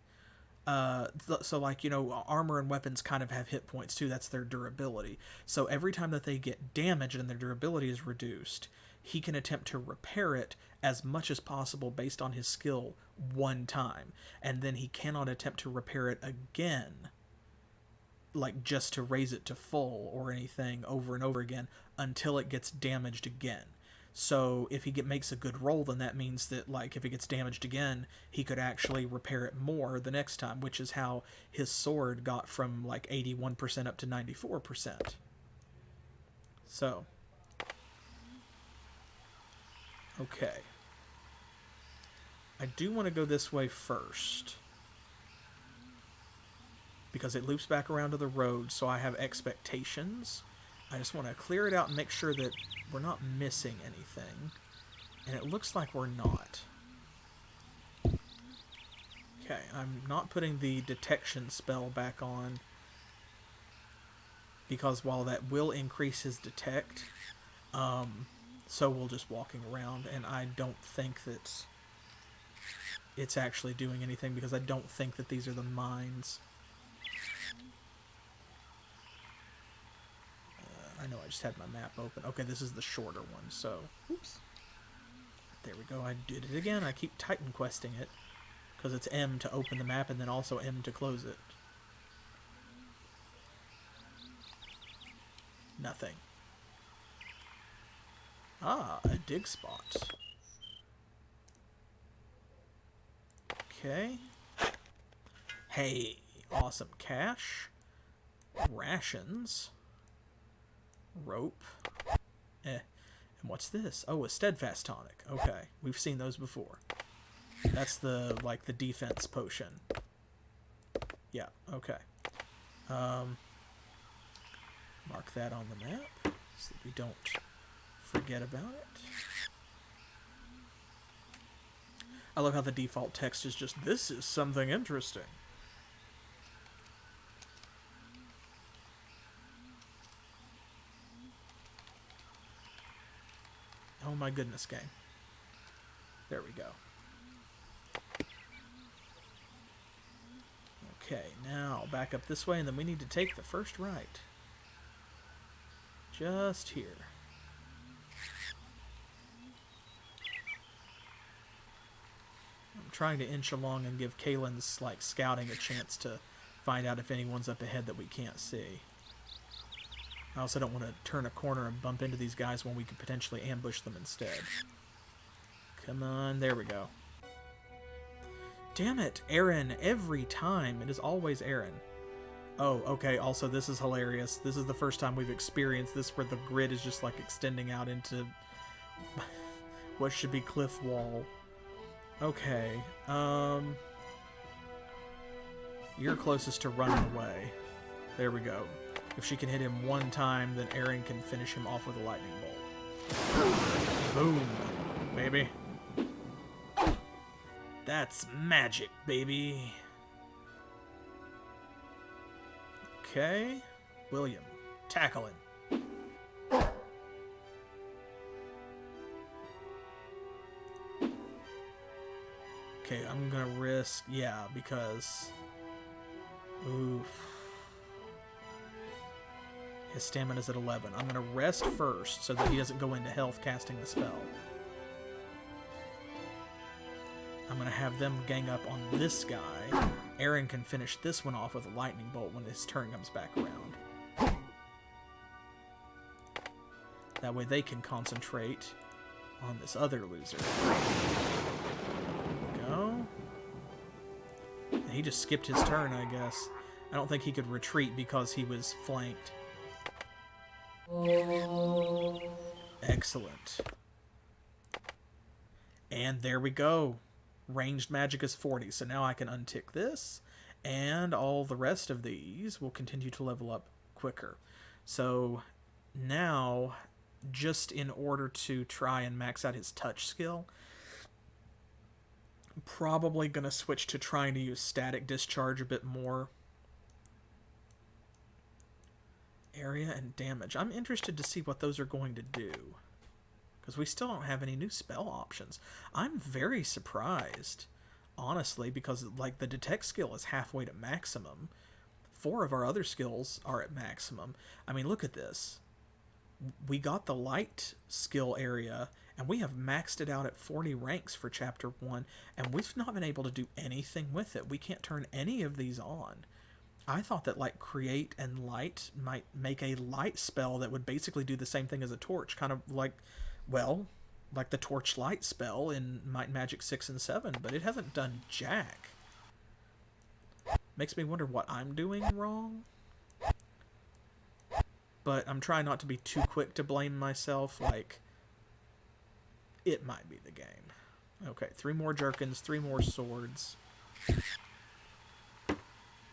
So, like, you know, armor and weapons kind of have hit points too. That's their durability. So every time that they get damaged and their durability is reduced, he can attempt to repair it as much as possible based on his skill one time. And then he cannot attempt to repair it again, like just to raise it to full or anything over and over again until it gets damaged again. So if he makes a good roll, then that means that, like, if it gets damaged again, he could actually repair it more the next time, which is how his sword got from, like, 81% up to 94%. So. Okay. I do want to go this way first, because it loops back around to the road, so I have expectations. I just want to clear it out and make sure that we're not missing anything. And it looks like we're not. Okay, I'm not putting the detection spell back on, because while that will increase his detect, so will just walking around, and I don't think that it's actually doing anything, because I don't think that these are the mines. I know I just had my map open. Okay, this is the shorter one, so... Oops. There we go. I did it again. I keep Titan questing it, because it's M to open the map, and then also M to close it. Nothing. Ah, a dig spot. Okay. Hey, awesome. Cash. Rations. Rope. And what's this? Oh, a steadfast tonic. Okay, we've seen those before. That's the, like, the defense potion. Yeah, okay. Mark that on the map so that we don't forget about it. I love how the default text is just, "This is something interesting." Oh my goodness, game. There we go. Okay, now back up this way, and then we need to take the first right. Just here. I'm trying to inch along and give Kaylin's, like, scouting a chance to find out if anyone's up ahead that we can't see. I also don't want to turn a corner and bump into these guys when we could potentially ambush them instead. Come on, there we go. Damn it, Aaron, every time. It is always Aaron. Oh, okay, also this is hilarious. This is the first time we've experienced this where the grid is just, like, extending out into what should be cliff wall. Okay, you're closest to running away. There we go. If she can hit him one time, then Aaron can finish him off with a lightning bolt. Boom, baby. That's magic, baby. Okay. William, tackle him. Okay, I'm gonna risk, yeah, because... Oof. His stamina's at 11. I'm gonna rest first so that he doesn't go into health casting the spell. I'm gonna have them gang up on this guy. Aaron can finish this one off with a lightning bolt when his turn comes back around. That way they can concentrate on this other loser. And he just skipped his turn, I guess. I don't think he could retreat because he was flanked. Excellent. And there we go. Ranged magic is 40, so now I can untick this, and all the rest of these will continue to level up quicker. So now, just in order to try and max out his touch skill, probably going to switch to trying to use static discharge a bit more. Area and damage. I'm interested to see what those are going to do, because we still don't have any new spell options. I'm very surprised, honestly, because like the detect skill is halfway to maximum. 4 of our other skills are at maximum. I mean, look at this. We got the light skill area, and we have maxed it out at 40 ranks for Chapter 1, and we've not been able to do anything with it. We can't turn any of these on. I thought that, like, Create and Light might make a light spell that would basically do the same thing as a torch, kind of like, well, like the Torch Light spell in Might and Magic 6 and 7, but it hasn't done jack. Makes me wonder what I'm doing wrong. But I'm trying not to be too quick to blame myself, like, it might be the game. Okay, 3 more jerkins, 3 more swords.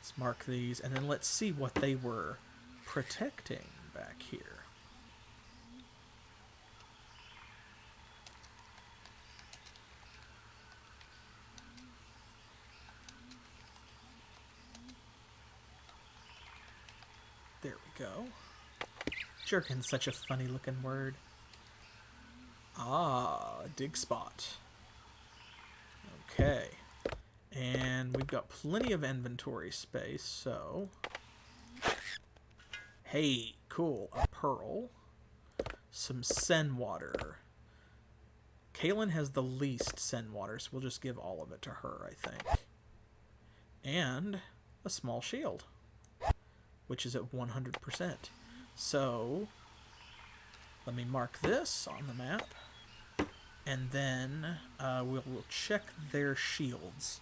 Let's mark these, and then let's see what they were protecting back here. There we go. Jerkin's such a funny looking word. Ah, dig spot. Okay. And we've got plenty of inventory space, so... Hey, cool. A pearl. Some sen water. Kaylin has the least sen water, so we'll just give all of it to her, I think. And a small shield, which is at 100%. So, let me mark this on the map, and then we'll check their shields.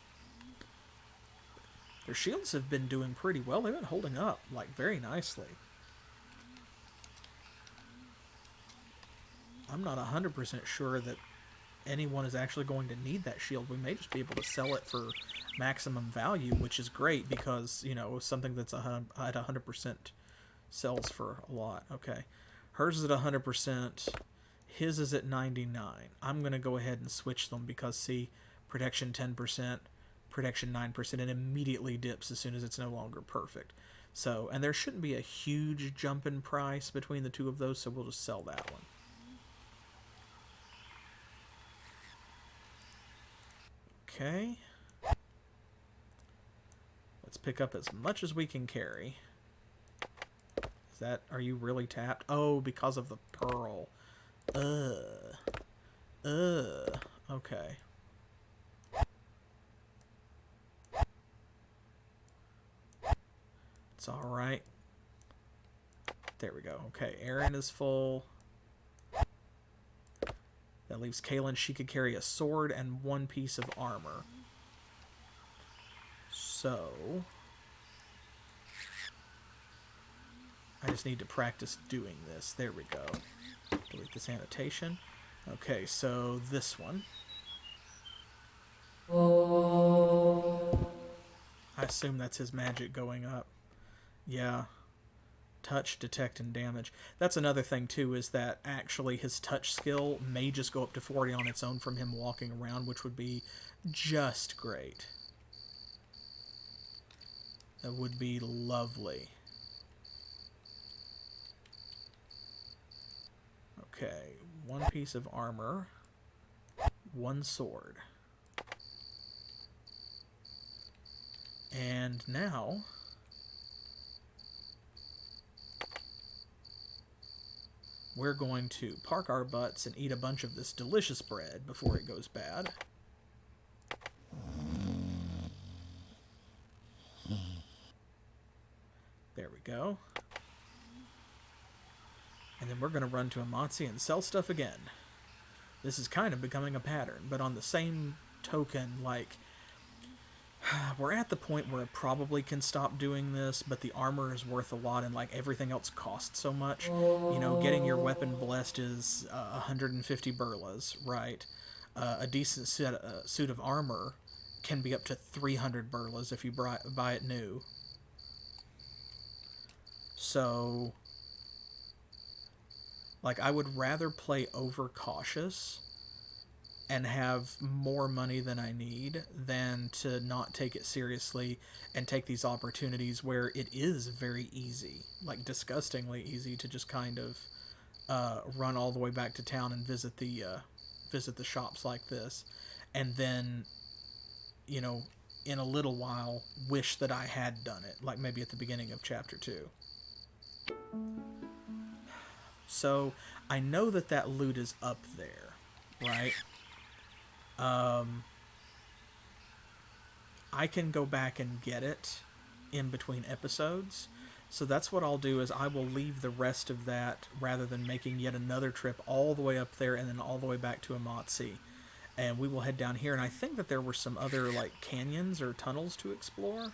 Their shields have been doing pretty well. They've been holding up, like, very nicely. I'm not 100% sure that anyone is actually going to need that shield. We may just be able to sell it for maximum value, which is great because, you know, something that's at 100% sells for a lot. Okay. Hers is at 100%. His is at 99. I'm going to go ahead and switch them because, see, protection 10%, protection 9%, and immediately dips as soon as it's no longer perfect. So, and there shouldn't be a huge jump in price between the two of those, so we'll just sell that one. Okay. Let's pick up as much as we can carry. Is that, are you really tapped? Oh, because of the pearl. Okay. It's alright. There we go. Okay, Aaron is full. That leaves Kaylin. She could carry a sword and 1 piece of armor. So... I just need to practice doing this. There we go. Delete this annotation. Okay, so this one. I assume that's his magic going up. Yeah. Touch, detect, and damage. That's another thing, too, is that actually his touch skill may just go up to 40 on its own from him walking around, which would be just great. That would be lovely. Okay, 1 piece of armor, 1 sword. And now... we're going to park our butts and eat a bunch of this delicious bread before it goes bad. There we go. And then we're going to run to Amatsi and sell stuff again. This is kind of becoming a pattern, but on the same token, like, we're at the point where I probably can stop doing this, but the armor is worth a lot, and like everything else costs so much. You know, getting your weapon blessed is 150 burlas, right? A decent suit of armor can be up to 300 burlas if you buy it new. So, like, I would rather play overcautious and have more money than I need than to not take it seriously and take these opportunities where it is very easy, like disgustingly easy, to just kind of run all the way back to town and visit the shops like this, and then, you know, in a little while wish that I had done it, like maybe at the beginning of chapter 2. So I know that loot is up there, right? I can go back and get it in between episodes. So that's what I'll do, is I will leave the rest of that rather than making yet another trip all the way up there and then all the way back to Amatsi. And we will head down here. And I think that there were some other like canyons or tunnels to explore,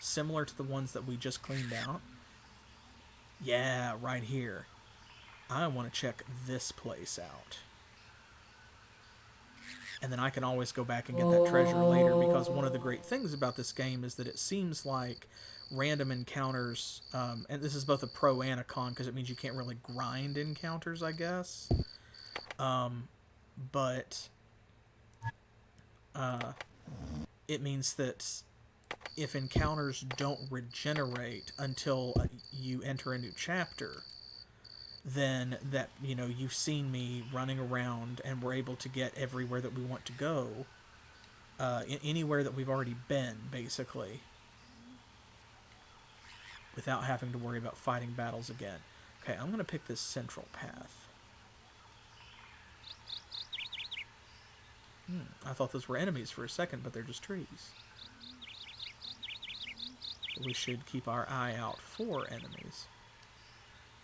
similar to the ones that we just cleaned out. Yeah, right here. I want to check this place out. And then I can always go back and get that treasure later, because one of the great things about this game is that it seems like random encounters, and this is both a pro and a con, because it means you can't really grind encounters, I guess. But it means that if encounters don't regenerate until you enter a new chapter, then that, you know, you've seen me running around and we're able to get everywhere that we want to go, anywhere that we've already been, basically, without having to worry about fighting battles again. Okay, I'm going to pick this central path. I thought those were enemies for a second, but they're just trees. We should keep our eye out for enemies.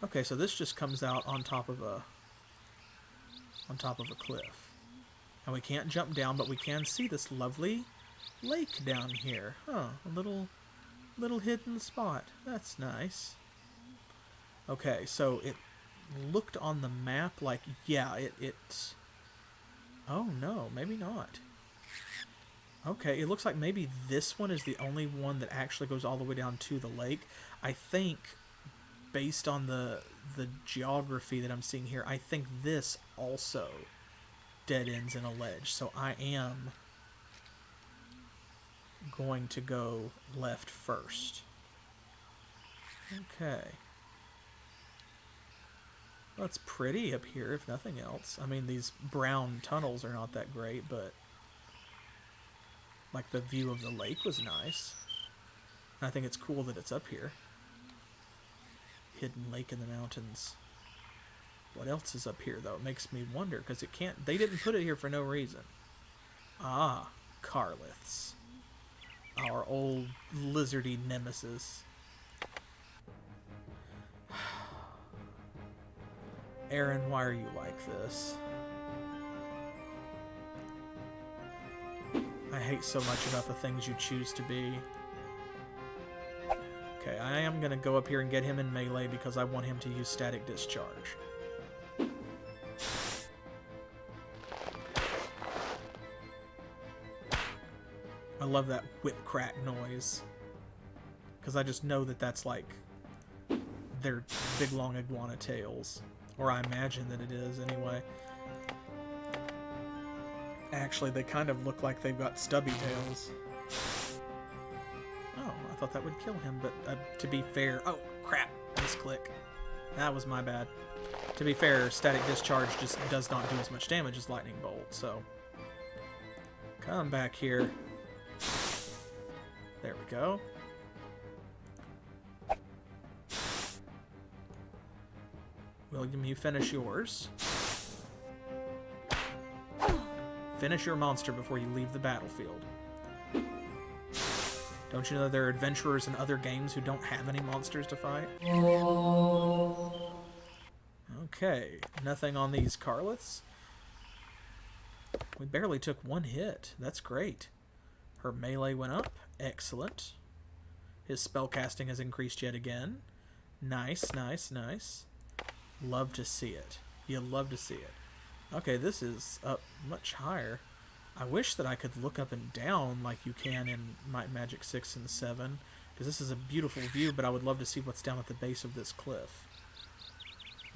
Okay, so this just comes out on top of a cliff. And we can't jump down, but we can see this lovely lake down here. Huh, a little hidden spot. That's nice. Okay, so it looked on the map like, yeah, it's... Oh no, maybe not. Okay, it looks like maybe this one is the only one that actually goes all the way down to the lake. I think, based on the geography that I'm seeing here, I think this also dead ends in a ledge. So I am going to go left first. Okay. Well, it's pretty up here, if nothing else. I mean, these brown tunnels are not that great, but like the view of the lake was nice. And I think it's cool that it's up here. Hidden lake in the mountains. What else is up here, though? It makes me wonder, because it can't... They didn't put it here for no reason. Ah, Carliths. Our old lizardy nemesis. Aaron, why are you like this? I hate so much about the things you choose to be. Okay, I am going to go up here and get him in melee because I want him to use static discharge. I love that whip crack noise. Because I just know that that's like their big long iguana tails. Or I imagine that it is anyway. Actually, they kind of look like they've got stubby tails. Oh, I thought that would kill him, but to be fair... Oh, crap. Misclick. That was my bad. To be fair, static discharge just does not do as much damage as lightning bolt, so... Come back here. There we go. William, you finish yours. Finish your monster before you leave the battlefield. Don't you know there are adventurers in other games who don't have any monsters to fight? Okay, nothing on these Carliths. We barely took one hit. That's great. Her melee went up. Excellent. His spellcasting has increased yet again. Nice, nice, nice. Love to see it. You love to see it. Okay, this is up much higher. I wish that I could look up and down like you can in Might and Magic 6 and 7, because this is a beautiful view, but I would love to see what's down at the base of this cliff.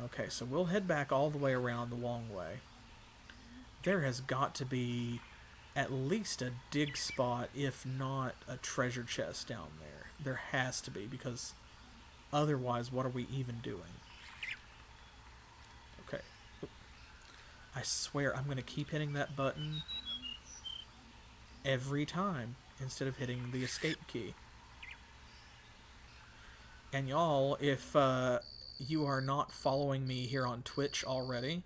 Okay, so we'll head back all the way around the long way. There has got to be at least a dig spot, if not a treasure chest down there. There has to be, because otherwise, what are we even doing? Okay. I swear I'm going to keep hitting that button every time instead of hitting the escape key. And y'all, if you are not following me here on Twitch already,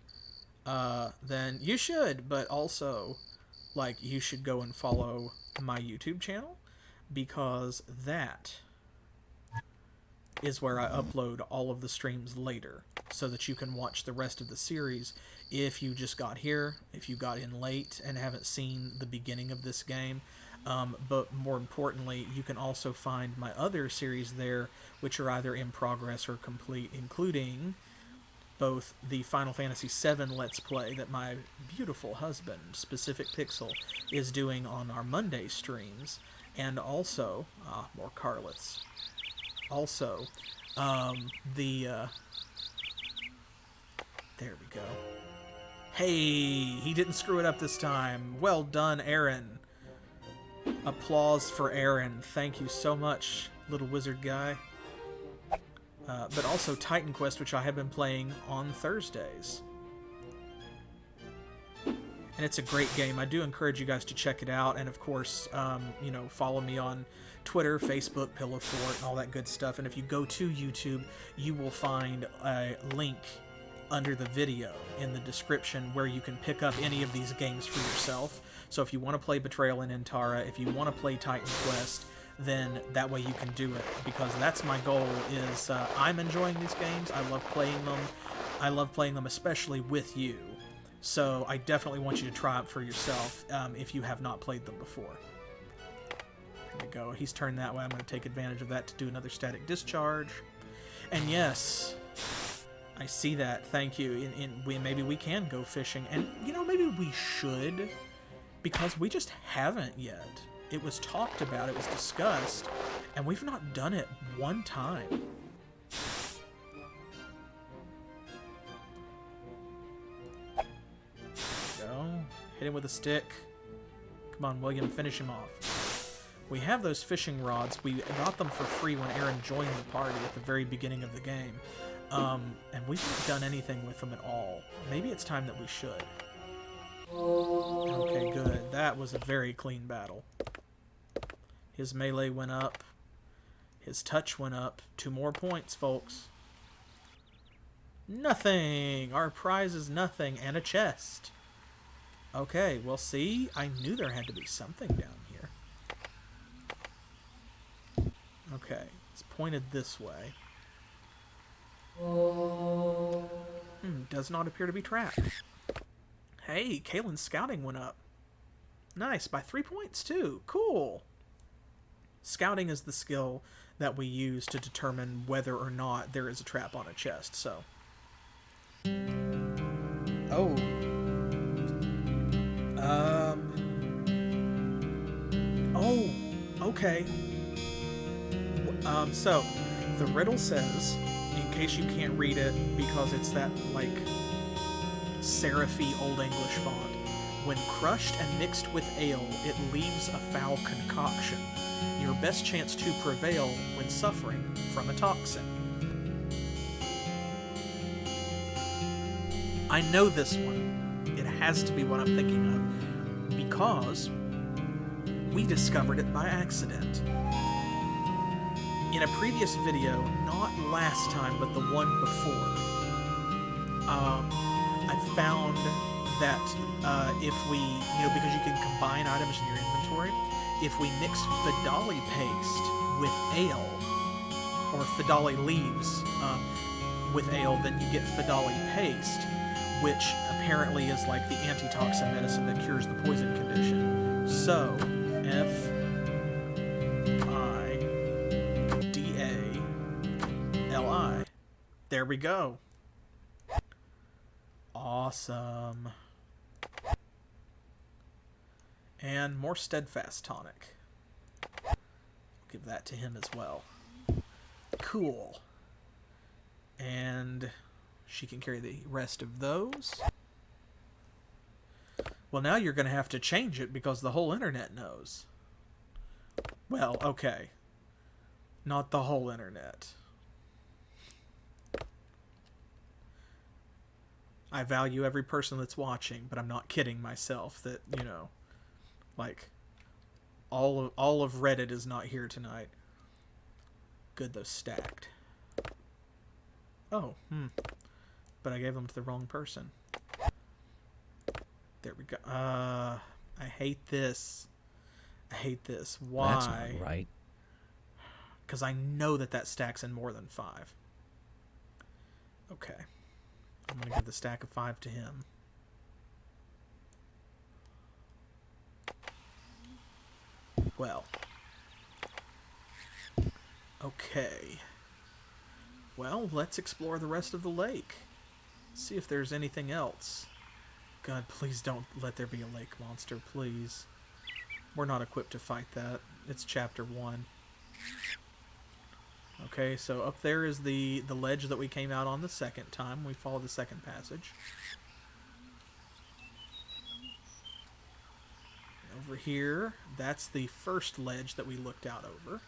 then you should, but also, like, you should go and follow my YouTube channel, because that is where I upload all of the streams later, so that you can watch the rest of the series if you just got here, if you got in late and haven't seen the beginning of this game. But more importantly, you can also find my other series there, which are either in progress or complete, including both the Final Fantasy VII Let's Play that my beautiful husband, Specific Pixel, is doing on our Monday streams, and also, more Carliths. Also, there we go. Hey, he didn't screw it up this time. Well done, Aaron. Applause for Aaron. Thank you so much, little wizard guy. But also Titan Quest, which I have been playing on Thursdays. And it's a great game. I do encourage you guys to check it out. And of course, you know, follow me on Twitter, Facebook, Pillow Fort, and all that good stuff. And if you go to YouTube, you will find a link under the video in the description where you can pick up any of these games for yourself. So if you want to play Betrayal in Antara, if you want to play Titan Quest, then that way you can do it, because that's my goal. Is I'm enjoying these games. I love playing them. I love playing them especially with you. So I definitely want you to try it for yourself if you have not played them before. There we go. He's turned that way. I'm going to take advantage of that to do another static discharge. And yes, I see that. Thank you. Maybe we can go fishing. And, you know, maybe we should, because we just haven't yet. It was talked about, it was discussed, and we've not done it one time. Go. Hit him with a stick. Come on, William, finish him off. We have those fishing rods. We got them for free when Aaron joined the party at the very beginning of the game. And we've not done anything with them at all. Maybe it's time that we should. Okay, good. That was a very clean battle. His melee went up. His touch went up. 2 more points, folks. Nothing! Our prize is nothing, and a chest. Okay, well, see? I knew there had to be something down here. Okay, it's pointed this way. Does not appear to be trapped. Hey, Kaylin's scouting went up. Nice, by 3 points, too. Cool. Scouting is the skill that we use to determine whether or not there is a trap on a chest, so. Oh. Oh, okay. So, the riddle says, in case you can't read it because it's that, like, serify Old English font, when crushed and mixed with ale, it leaves a foul concoction. Your best chance to prevail when suffering from a toxin. I know this one. It has to be what I'm thinking of, because we discovered it by accident. In a previous video, not last time, but the one before, I found that if we, because you can combine items in your inventory, if we mix Fidali paste with ale, or Fidali leaves with ale, then you get Fidali paste, which apparently is like the antitoxin medicine that cures the poison condition. So, Fidali. There we go. Awesome. And more steadfast tonic. I'll give that to him as well. Cool. And she can carry the rest of those. Well, now you're going to have to change it because the whole internet knows. Well, okay. Not the whole internet. I value every person that's watching, but I'm not kidding myself that, like, all of Reddit is not here tonight. Good, those stacked. Oh, but I gave them to the wrong person. There we go. I hate this. I hate this. Why? That's not right. Because I know that stacks in more than 5. Okay. I'm going to give the stack of 5 to him. Well. Okay. Well, let's explore the rest of the lake. See if there's anything else. God, please don't let there be a lake monster, please. We're not equipped to fight that. It's chapter 1. Okay, so up there is the ledge that we came out on the second time. We followed the second passage. Over here, that's the first ledge that we looked out over.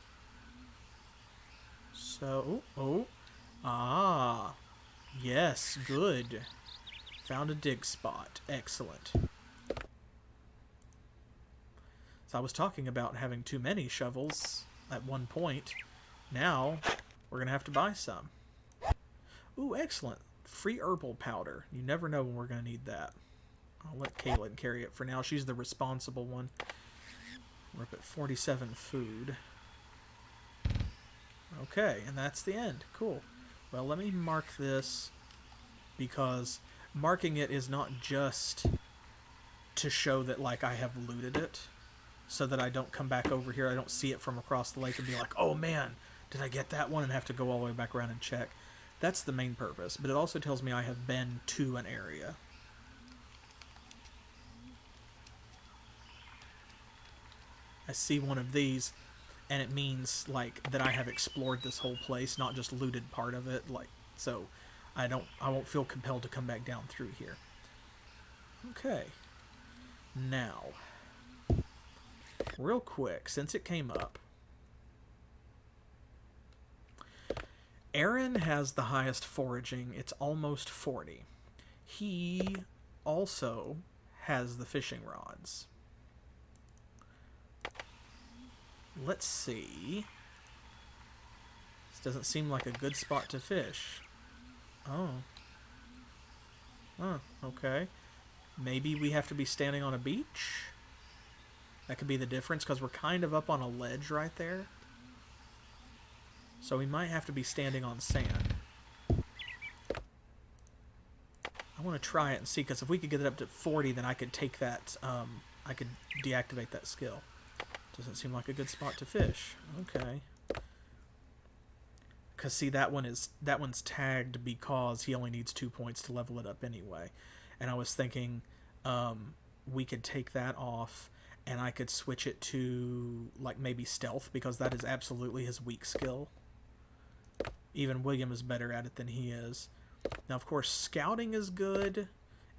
So, yes, good. Found a dig spot. Excellent. So I was talking about having too many shovels at one point. Now, we're going to have to buy some. Ooh, excellent. Free herbal powder. You never know when we're going to need that. I'll let Caitlin carry it for now. She's the responsible one. We're up at 47 food. Okay, and that's the end. Cool. Well, let me mark this, because marking it is not just to show that, like, I have looted it, so that I don't come back over here, I don't see it from across the lake and be like, oh man, did I get that one, and have to go all the way back around and check. That's the main purpose, but it also tells me I have been to an area. I see one of these, and it means, like, that I have explored this whole place, not just looted part of it, like, so I won't feel compelled to come back down through here. Okay. Now, real quick, since it came up, Aaron has the highest foraging. It's almost 40. He also has the fishing rods. Let's see. This doesn't seem like a good spot to fish. Oh. Oh, okay. Maybe we have to be standing on a beach? That could be the difference, because we're kind of up on a ledge right there. So we might have to be standing on sand. I want to try it and see, because if we could get it up to 40, then I could take that, I could deactivate that skill. Doesn't seem like a good spot to fish. Okay. Because, see, that one's tagged because he only needs 2 points to level it up anyway. And I was thinking we could take that off and I could switch it to, like, maybe stealth, because that is absolutely his weak skill. Even William is better at it than he is. Now, of course, scouting is good.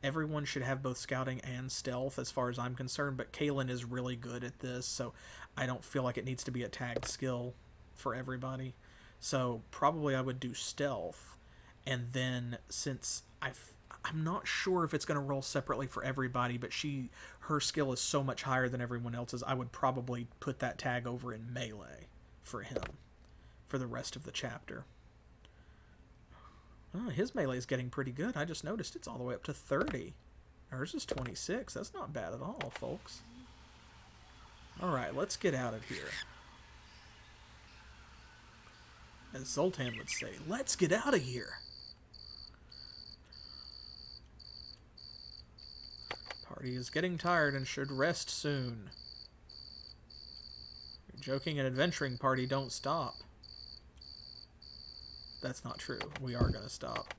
Everyone should have both scouting and stealth as far as I'm concerned, but Kaylin is really good at this, so I don't feel like it needs to be a tagged skill for everybody. So probably I would do stealth, and then since I'm not sure if it's going to roll separately for everybody, but her skill is so much higher than everyone else's, I would probably put that tag over in melee for him for the rest of the chapter. Oh, his melee is getting pretty good. I just noticed it's all the way up to 30. Hers is 26. That's not bad at all, folks. Alright, let's get out of here. As Zoltan would say, let's get out of here! Party is getting tired and should rest soon. You're joking, an adventuring party don't stop. That's not true. We are going to stop.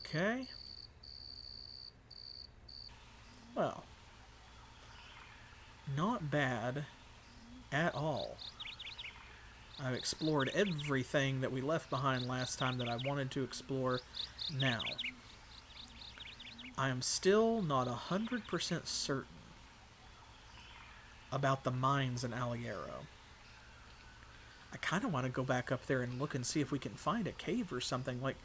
Okay. Well. Not bad at all. I've explored everything that we left behind last time that I wanted to explore now. I am still not 100% certain about the mines in Aliero. I kind of want to go back up there and look and see if we can find a cave or something. Like,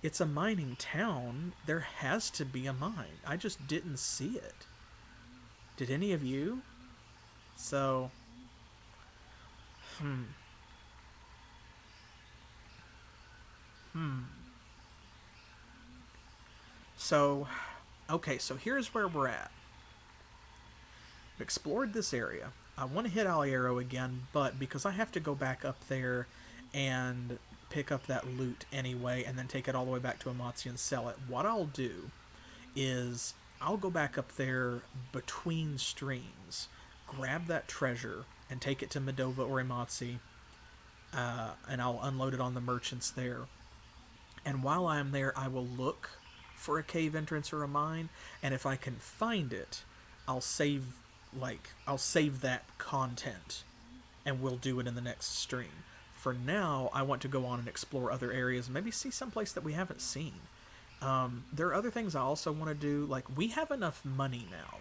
it's a mining town. There has to be a mine. I just didn't see it. Did any of you? So, So, okay, so here's where we're at. We've explored this area. I want to hit Aliero again, but because I have to go back up there and pick up that loot anyway, and then take it all the way back to Amatsi and sell it, what I'll do is I'll go back up there between streams, grab that treasure, and take it to Medova or Amatsi, and I'll unload it on the merchants there. And while I'm there, I will look for a cave entrance or a mine, and if I can find it, I'll save that content, and we'll do it in the next stream. For now, I want to go on and explore other areas, and maybe see someplace that we haven't seen. There are other things I also want to do. Like, we have enough money now.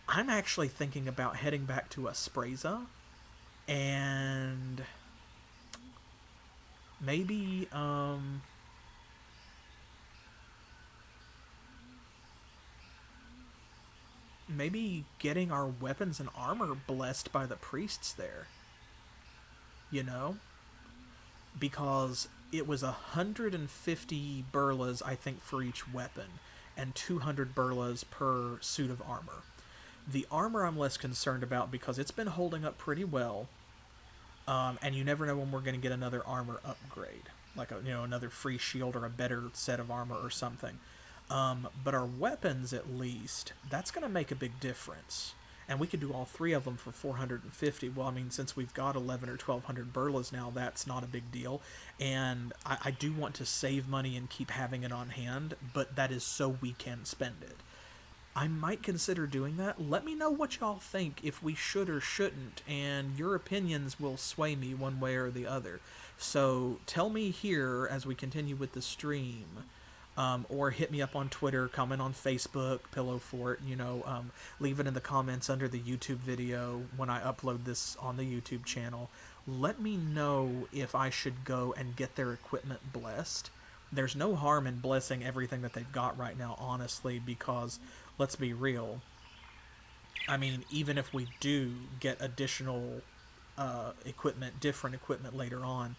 I'm actually thinking about heading back to Aspreza, and maybe, maybe getting our weapons and armor blessed by the priests there. You know? Because it was 150 burlas, I think, for each weapon, and 200 burlas per suit of armor. The armor I'm less concerned about because it's been holding up pretty well, and you never know when we're going to get another armor upgrade, like another free shield or a better set of armor or something. But our weapons, at least, that's going to make a big difference. And we could do all three of them for 450. Well, I mean, since we've got 11 or 1,200 burlas now, that's not a big deal. And I do want to save money and keep having it on hand, but that is so we can spend it. I might consider doing that. Let me know what y'all think, if we should or shouldn't, and your opinions will sway me one way or the other. So tell me here as we continue with the stream. Or hit me up on Twitter, comment on Facebook, Pillow Fort, leave it in the comments under the YouTube video when I upload this on the YouTube channel. Let me know if I should go and get their equipment blessed. There's no harm in blessing everything that they've got right now, honestly, because, let's be real, I mean, even if we do get additional equipment, different equipment later on,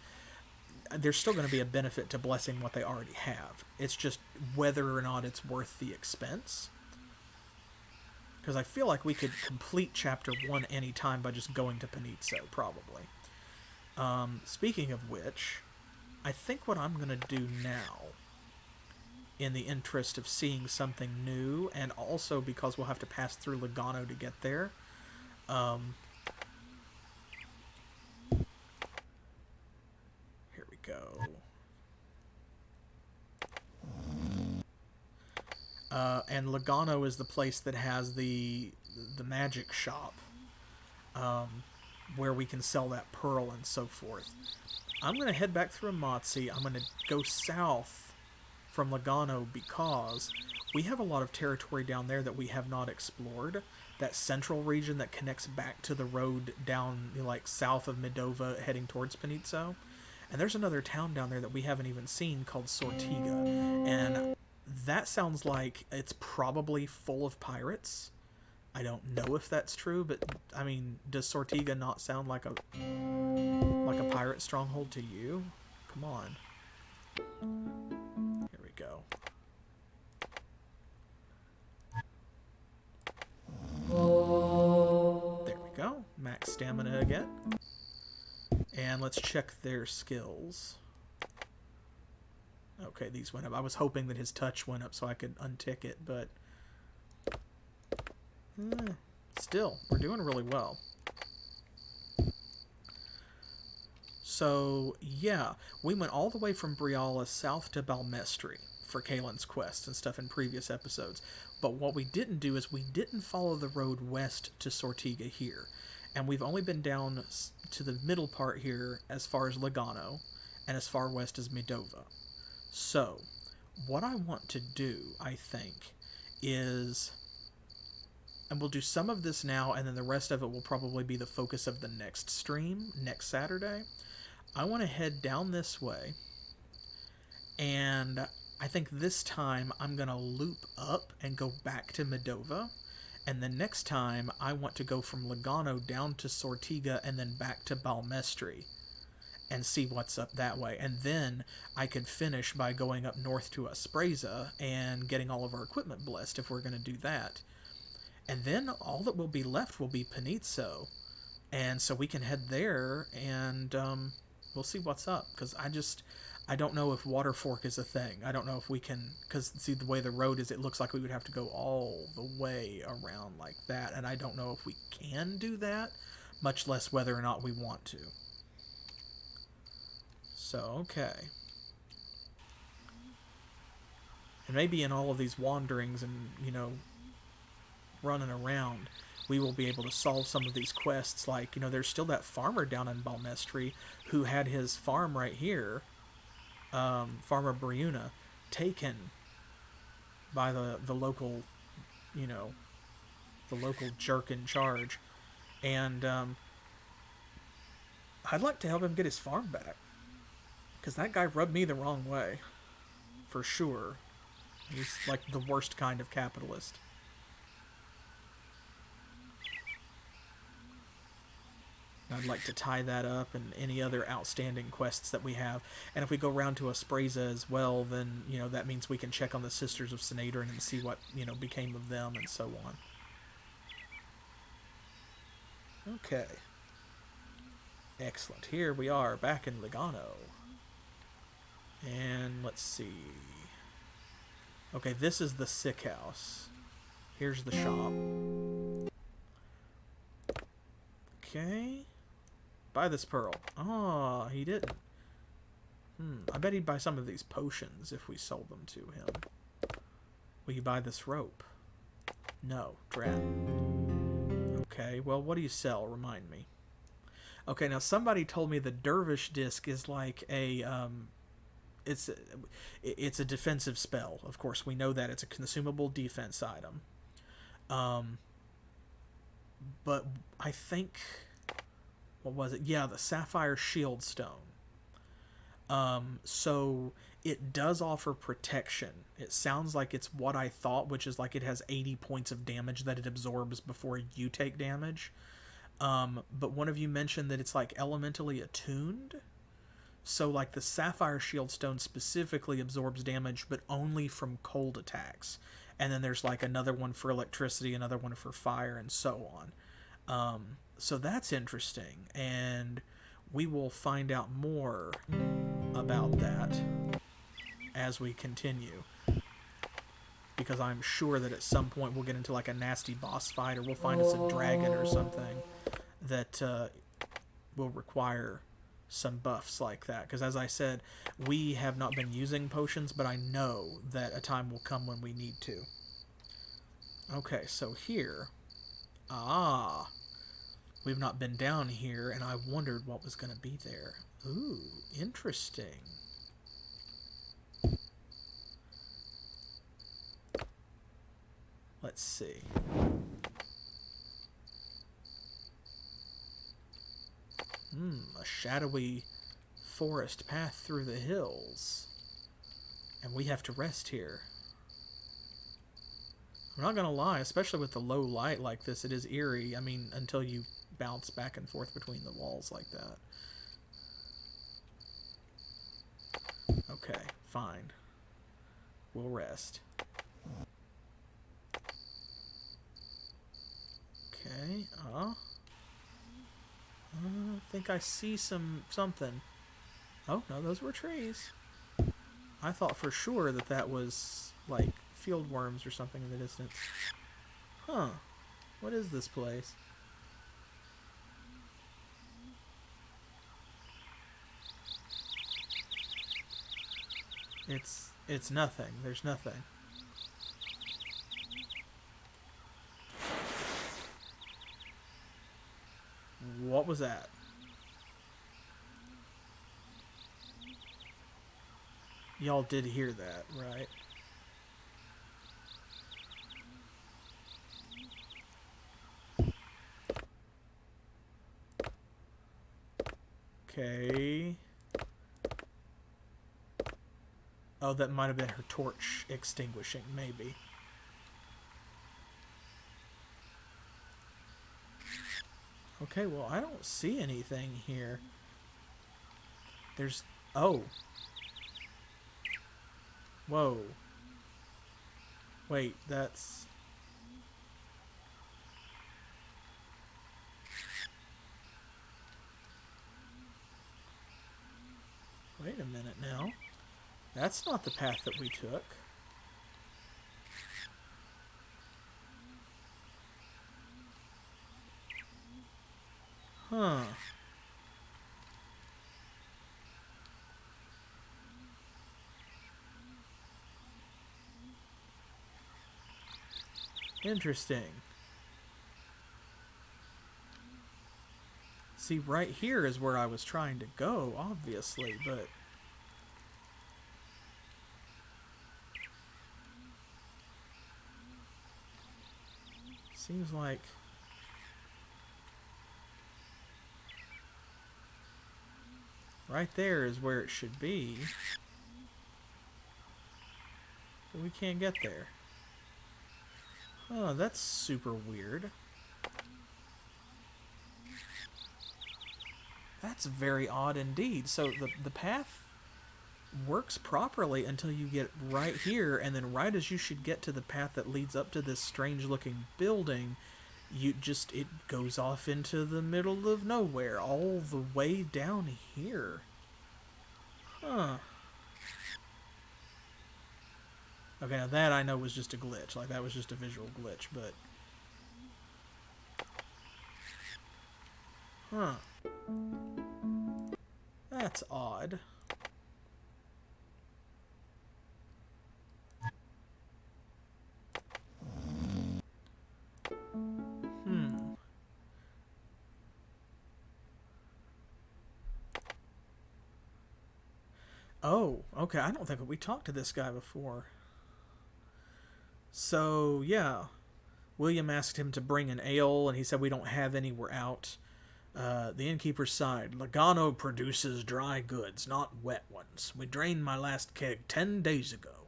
there's still going to be a benefit to blessing what they already have. It's just whether or not it's worth the expense. Because I feel like we could complete Chapter 1 anytime by just going to Panizzo, probably. Speaking of which, I think what I'm going to do now, in the interest of seeing something new, and also because we'll have to pass through Lugano to get there, here we go. And Logano is the place that has the magic shop, where we can sell that pearl and so forth. I'm going to head back through Amatsi. I'm going to go south from Logano because we have a lot of territory down there that we have not explored. That central region that connects back to the road down, like, south of Medova heading towards Penizzo. And there's another town down there that we haven't even seen called Sortiga. And that sounds like it's probably full of pirates. I don't know if that's true, but, I mean, does Sortiga not sound like a pirate stronghold to you? Come on. Here we go. There we go. Max stamina again. And let's check their skills. Okay, these went up. I was hoping that his touch went up so I could untick it, but still, we're doing really well. So, yeah, we went all the way from Briala south to Balmestri for Kalen's quest and stuff in previous episodes. But what we didn't do is we didn't follow the road west to Sortiga here. And we've only been down to the middle part here as far as Logano and as far west as Medova. So, what I want to do, I think, is... And we'll do some of this now, and then the rest of it will probably be the focus of the next stream, next Saturday. I want to head down this way, and I think this time I'm going to loop up and go back to Medova, and the next time I want to go from Logano down to Sortiga and then back to Balmestri and see what's up that way. And then I could finish by going up north to Aspreza and getting all of our equipment blessed if we're going to do that. And then all that will be left will be Penizzo. And so we can head there and we'll see what's up. Because I don't know if Waterfork is a thing. I don't know if we can... Because, see, the way the road is, it looks like we would have to go all the way around like that. And I don't know if we can do that, much less whether or not we want to. So, okay. And maybe in all of these wanderings and, you know, running around, we will be able to solve some of these quests. Like, you know, there's still that farmer down in Balmestri who had his farm right here, Farmer Briuna, taken by the local, you know, the local jerk in charge. And I'd like to help him get his farm back, because that guy rubbed me the wrong way, for sure. He's like the worst kind of capitalist. I'd like to tie that up and any other outstanding quests that we have. And if we go round to Aspreza as well, then, you know, that means we can check on the Sisters of Sinadrin and see what, you know, became of them and so on. Okay. Excellent. Here we are back in Logano. And let's see. Okay, this is the sick house. Here's the shop. Okay. Buy this pearl. Oh, he didn't. I bet he'd buy some of these potions if we sold them to him. Will you buy this rope? No. Drat. Okay, well, what do you sell? Remind me. Okay, now somebody told me the Dervish disc is like a, it's a defensive spell. Of course, we know that. It's a consumable defense item. But I think... What was it? Yeah, the Sapphire Shield Stone. So it does offer protection. It sounds like it's what I thought, which is like it has 80 points of damage that it absorbs before you take damage. But one of you mentioned that it's like elementally attuned. So like the Sapphire Shield Stone specifically absorbs damage, but only from cold attacks. And then there's like another one for electricity, another one for fire, and so on. So that's interesting, and we will find out more about that as we continue, because I'm sure that at some point we'll get into like a nasty boss fight, or we'll find us a dragon or something that will require some buffs like that, because as I said, we have not been using potions, but I know that a time will come when we need to. Okay, so here... Ah! We've not been down here, and I wondered what was going to be there. Ooh, interesting. Let's see. A shadowy forest path through the hills. And we have to rest here. I'm not gonna lie, especially with the low light like this, it is eerie. I mean, until you bounce back and forth between the walls like that. Okay, fine. We'll rest. Okay, I think I see something. Oh, no, those were trees. I thought for sure that that was, like, field worms or something in the distance. Huh. What is this place? It's nothing. There's nothing. What was that? Y'all did hear that, right? Okay. Oh, that might have been her torch extinguishing, maybe. Okay, well, I don't see anything here. There's... Oh. Whoa. Wait, that's... Wait a minute now. That's not the path that we took. Huh. Interesting. See, right here is where I was trying to go, obviously, but... Seems like... Right there is where it should be. But we can't get there. Oh, that's super weird. That's very odd indeed. So the path works properly until you get right here, and then right as you should get to the path that leads up to this strange looking building, it goes off into the middle of nowhere, all the way down here. Huh. Okay, now that I know was just a glitch. Like, that was just a visual glitch, but... Huh. That's odd. Oh, okay, I don't think we talked to this guy before. So, yeah. William asked him to bring an ale, and he said we don't have any, we're out. The innkeeper sighed. Logano produces dry goods, not wet ones. We drained my last keg 10 days ago.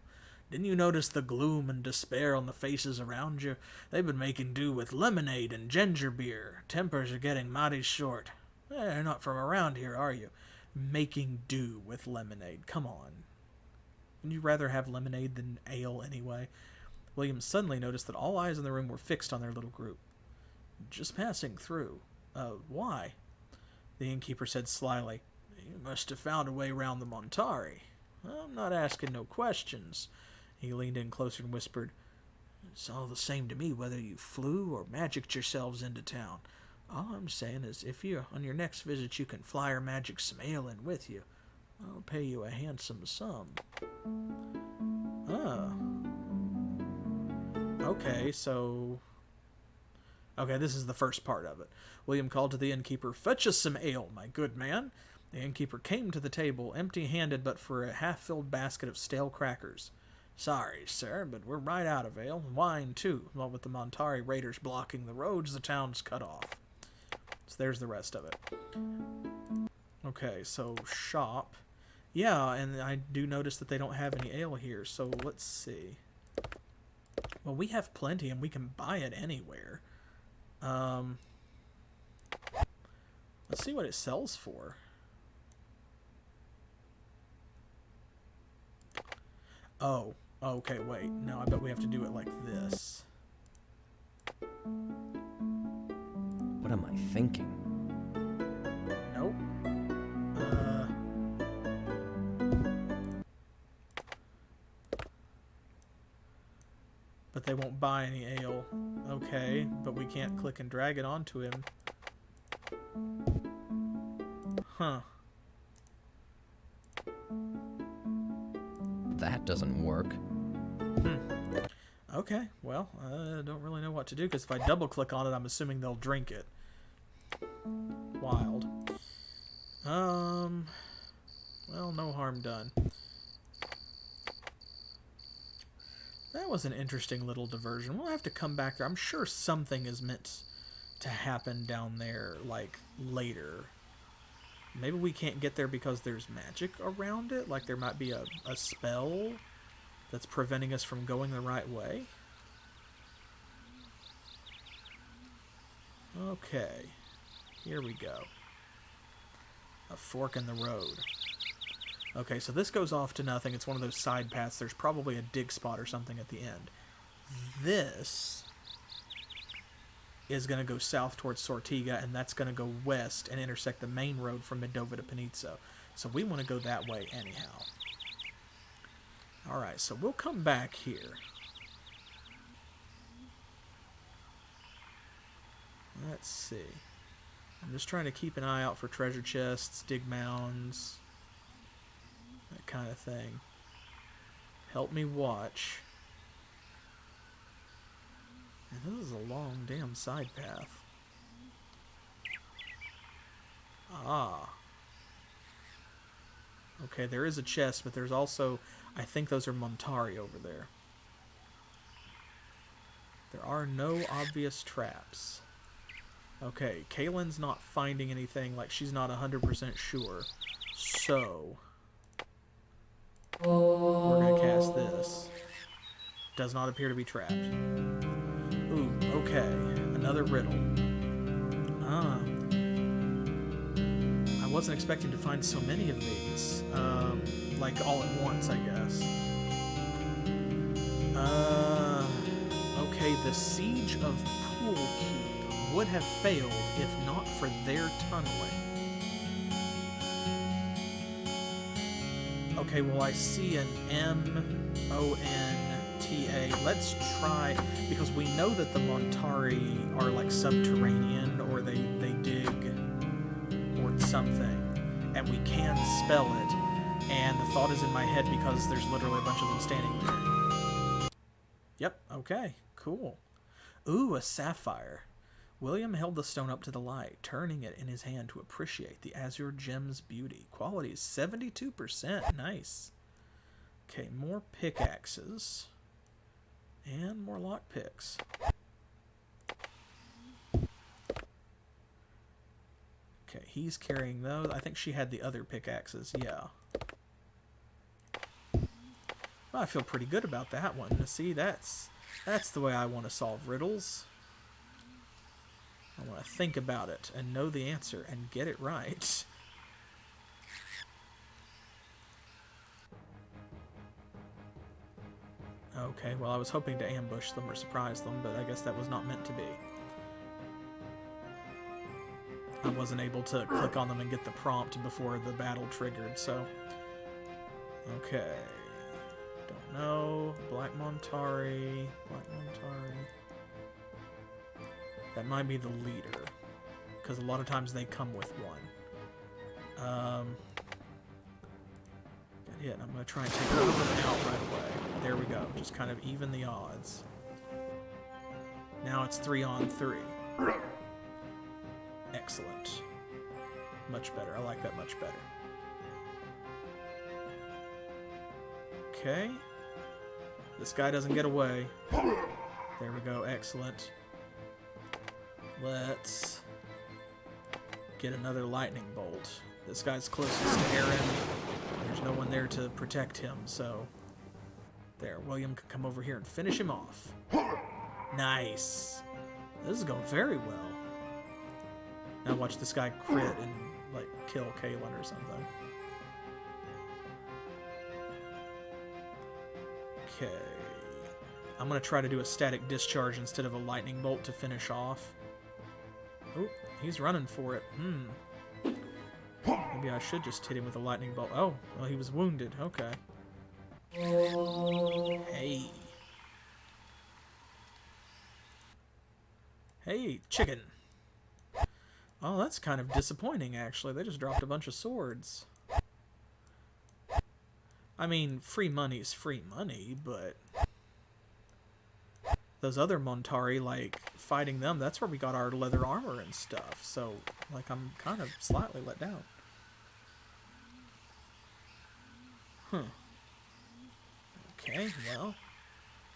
Didn't you notice the gloom and despair on the faces around you? They've been making do with lemonade and ginger beer. Tempers are getting mighty short. You're not from around here, are you? Making do with lemonade. Come on. Wouldn't you rather have lemonade than ale anyway? William suddenly noticed that all eyes in the room were fixed on their little group. Just passing through. Why? The innkeeper said slyly. You must have found a way round the Montari. I'm not asking no questions. He leaned in closer and whispered, It's all the same to me whether you flew or magicked yourselves into town. All I'm saying is if you, on your next visit, you can fly or magic some ale in with you, I'll pay you a handsome sum. Ah. Okay, so... Okay, this is the first part of it. William called to the innkeeper, "Fetch us some ale, my good man." The innkeeper came to the table, empty-handed but for a half-filled basket of stale crackers. "Sorry, sir, but we're right out of ale. Wine, too. Well, with the Montari raiders blocking the roads, the town's cut off." So there's the rest of it. Okay, so shop. Yeah, and I do notice that they don't have any ale here, so let's see. Well, we have plenty, and we can buy it anywhere. Let's see what it sells for. Oh, okay, wait. No, I bet we have to do it like this. What am I thinking? Nope. But they won't buy any ale. Okay, but we can't click and drag it onto him. Huh. That doesn't work. Okay, well, I don't really know what to do, because if I double-click on it, I'm assuming they'll drink it. Wild. Well, no harm done. That was an interesting little diversion. We'll have to come back there. I'm sure something is meant to happen down there, like, later. Maybe we can't get there because there's magic around it? Like there might be a spell that's preventing us from going the right way? Okay. Here we go. A fork in the road. Okay, so this goes off to nothing. It's one of those side paths. There's probably a dig spot or something at the end. This is going to go south towards Sortiga, and that's going to go west and intersect the main road from Medova to Panizzo. So we want to go that way anyhow. Alright, so we'll come back here. Let's see. I'm just trying to keep an eye out for treasure chests, dig mounds, that kind of thing. Help me watch. And this is a long damn side path. Ah. Okay, there is a chest, but there's also... I think those are Montari over there. There are no obvious traps. Okay, Kaylin's not finding anything, like she's not 100% sure. So... we're gonna cast this. Does not appear to be trapped. Ooh, okay. Another riddle. Ah. I wasn't expecting to find so many of these. Like all at once, I guess. Okay, the siege of Pool Keep would have failed if not for their tunneling. Okay, well I see an M-O-N-T-A. Let's try, because we know that the Montari are like subterranean, or they dig, or something, and we can spell it, and the thought is in my head because there's literally a bunch of them standing there. Yep, okay, cool. Ooh, a sapphire. William held the stone up to the light, turning it in his hand to appreciate the azure gem's beauty. Quality is 72%. Nice. Okay, more pickaxes. And more lockpicks. Okay, he's carrying those. I think she had the other pickaxes, yeah. Well, I feel pretty good about that one. See, that's the way I want to solve riddles. I want to think about it and know the answer and get it right. Okay, well I was hoping to ambush them or surprise them, but I guess that was not meant to be. I wasn't able to click on them and get the prompt before the battle triggered, so... Okay. Don't know. Black Montari. Black Montari. That might be the leader, because a lot of times they come with one. Got hit. I'm going to try and take one of them out right away. There we go. Just kind of even the odds. Now it's 3 on 3. Excellent. Much better. I like that much better. Okay. This guy doesn't get away. There we go. Excellent. Let's get another lightning bolt. This guy's closest to Aaron. There's no one there to protect him, so... There, William can come over here and finish him off. Nice. This is going very well. Now watch this guy crit and, like, kill Kaylin or something. Okay. I'm going to try to do a static discharge instead of a lightning bolt to finish off. Oh, he's running for it. Maybe I should just hit him with a lightning bolt. Oh, well, he was wounded. Okay. Hey. Hey, chicken. Oh, that's kind of disappointing, actually. They just dropped a bunch of swords. I mean, free money's free money, but... Those other Montari, like, fighting them, that's where we got our leather armor and stuff. So, like, I'm kind of slightly let down. Huh. Okay, well,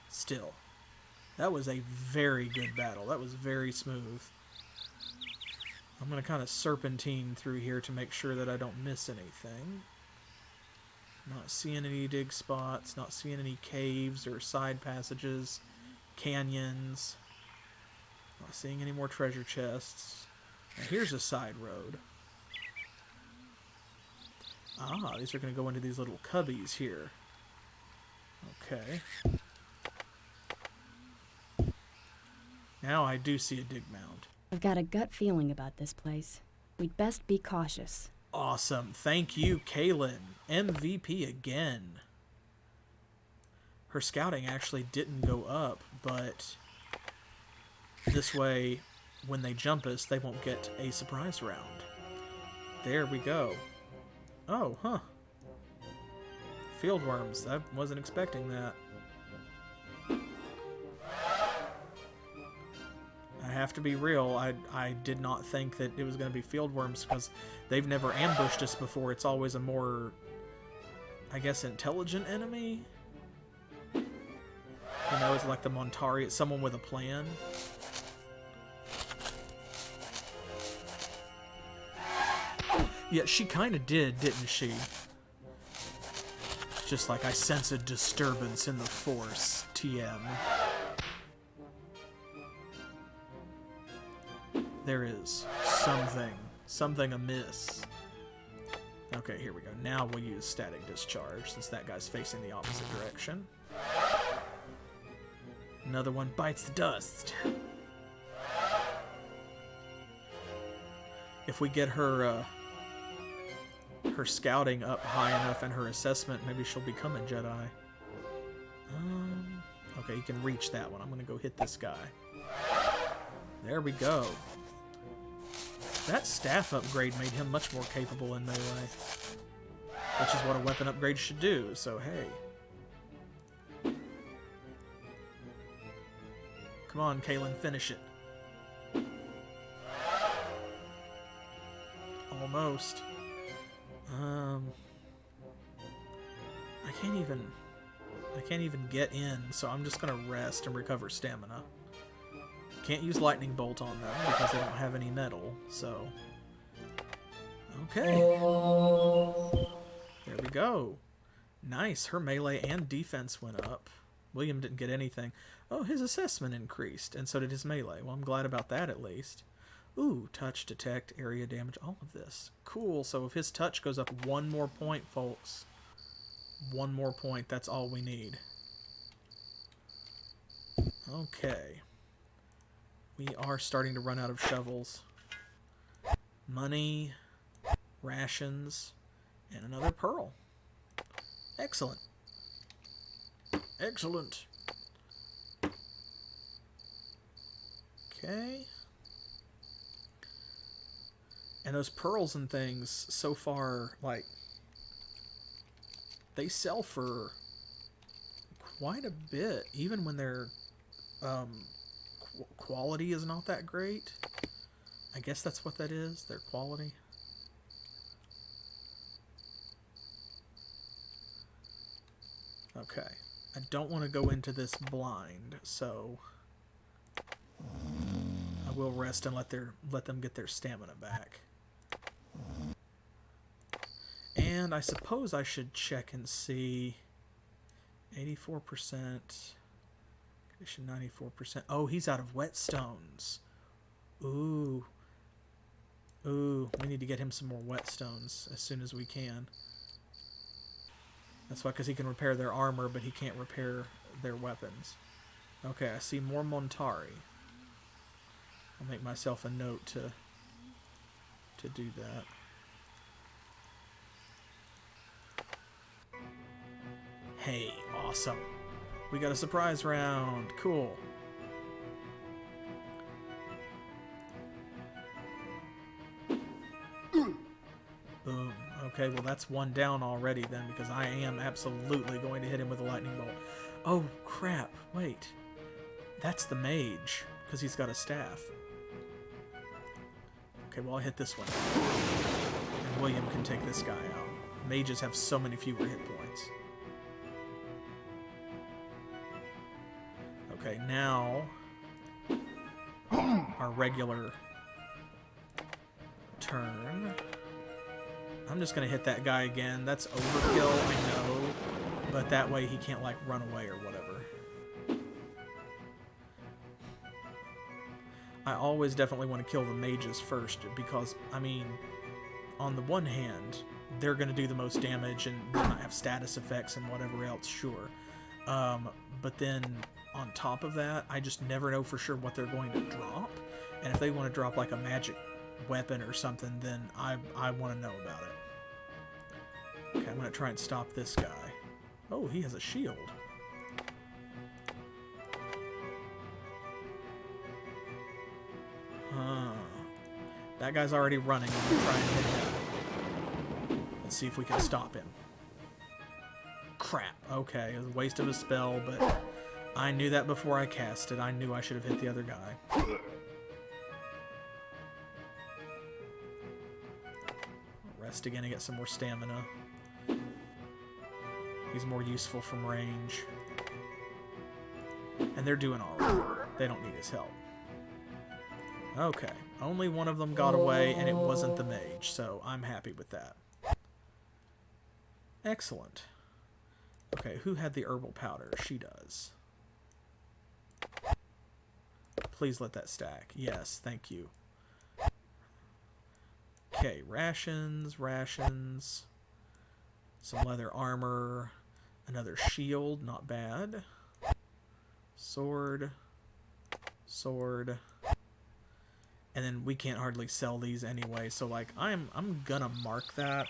still. That was a very good battle. That was very smooth. I'm going to kind of serpentine through here to make sure that I don't miss anything. Not seeing any dig spots, not seeing any caves or side passages, canyons. Not seeing any more treasure chests. Now here's a side road. Ah, these are going to go into these little cubbies here. Okay. Now I do see a dig mound. I've got a gut feeling about this place. We'd best be cautious. Awesome. Thank you, Kaylin. MVP again. Her scouting actually didn't go up, but this way, when they jump us, they won't get a surprise round. There we go. Oh, huh. Fieldworms. I wasn't expecting that. I have to be real. I did not think that it was going to be fieldworms because they've never ambushed us before. It's always a more, I guess, intelligent enemy. You know, it's like the Montari. It's someone with a plan. Yeah, she kind of did, didn't she? Just like, I sense a disturbance in the Force, TM. There is something amiss. Okay, here we go. Now we'll use static discharge since that guy's facing the opposite direction. Another one bites the dust. If we get her her scouting up high enough and her assessment, maybe she'll become a Jedi. Okay, you can reach that one. I'm gonna go hit this guy. There we go. That staff upgrade made him much more capable in melee, which is what a weapon upgrade should do, so hey. Come on, Kaylin, finish it. Almost. I can't even get in, so I'm just gonna rest and recover stamina. Can't use lightning bolt on them because they don't have any metal, so... Okay. There we go. Nice, her melee and defense went up. William didn't get anything. Oh, his assessment increased, and so did his melee. Well, I'm glad about that at least. Ooh, touch, detect, area damage, all of this. Cool, so if his touch goes up 1 more point, folks. 1 more point, that's all we need. Okay. We are starting to run out of shovels. Money, rations, and another pearl. Excellent. Excellent. Okay. And those pearls and things, so far, like, they sell for quite a bit, even when they're quality is not that great. I guess that's what that is, their quality. Okay. I don't want to go into this blind, so I will rest and let them get their stamina back. And I suppose I should check and see 84%, condition 94%. Oh, he's out of whetstones. Ooh. Ooh, we need to get him some more whetstones as soon as we can. That's why, because he can repair their armor, but he can't repair their weapons. Okay, I see more Montari. I'll make myself a note to do that. Hey, awesome. We got a surprise round. Cool. Boom. Okay, well that's one down already then, because I am absolutely going to hit him with a lightning bolt. Oh, crap. Wait. That's the mage, because he's got a staff. Okay, well I'll hit this one. And William can take this guy out. Mages have so many fewer hit points. Okay, now our regular turn. I'm just going to hit that guy again. That's overkill, I know, but that way he can't, like, run away or whatever. I always definitely want to kill the mages first because, I mean, on the one hand, they're going to do the most damage and they might have status effects and whatever else, sure. But then on top of that, I just never know for sure what they're going to drop. And if they want to drop, like, a magic weapon or something, then I want to know about it. Okay, I'm going to try and stop this guy. Oh, he has a shield. That guy's already running. I'm going to try and hit him. Let's see if we can stop him. Crap. Okay, it was a waste of a spell, but I knew that before I cast it. I knew I should have hit the other guy. Rest again and get some more stamina. He's more useful from range. And they're doing alright. They don't need his help. Okay. Only one of them got away, and it wasn't the mage, so I'm happy with that. Excellent. Okay, who had the herbal powder? She does. Please let that stack. Yes, thank you. Okay, rations. Some leather armor. Another shield, not bad. Sword. And then we can't hardly sell these anyway, so like I'm gonna mark that.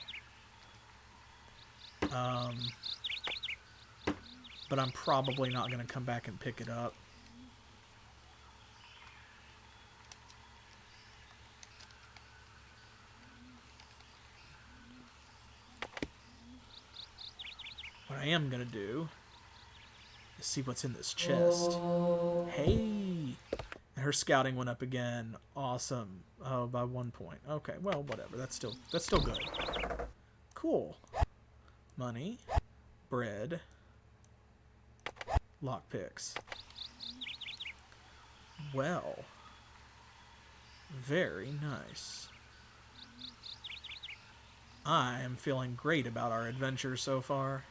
But I'm probably not gonna come back and pick it up. What I am gonna do is see what's in this chest. Hey! And her scouting went up again. Awesome. Oh, by 1 point. Okay, well, whatever. That's still good. Cool. Money. Bread. Lockpicks. Well. Very nice. I am feeling great about our adventure so far.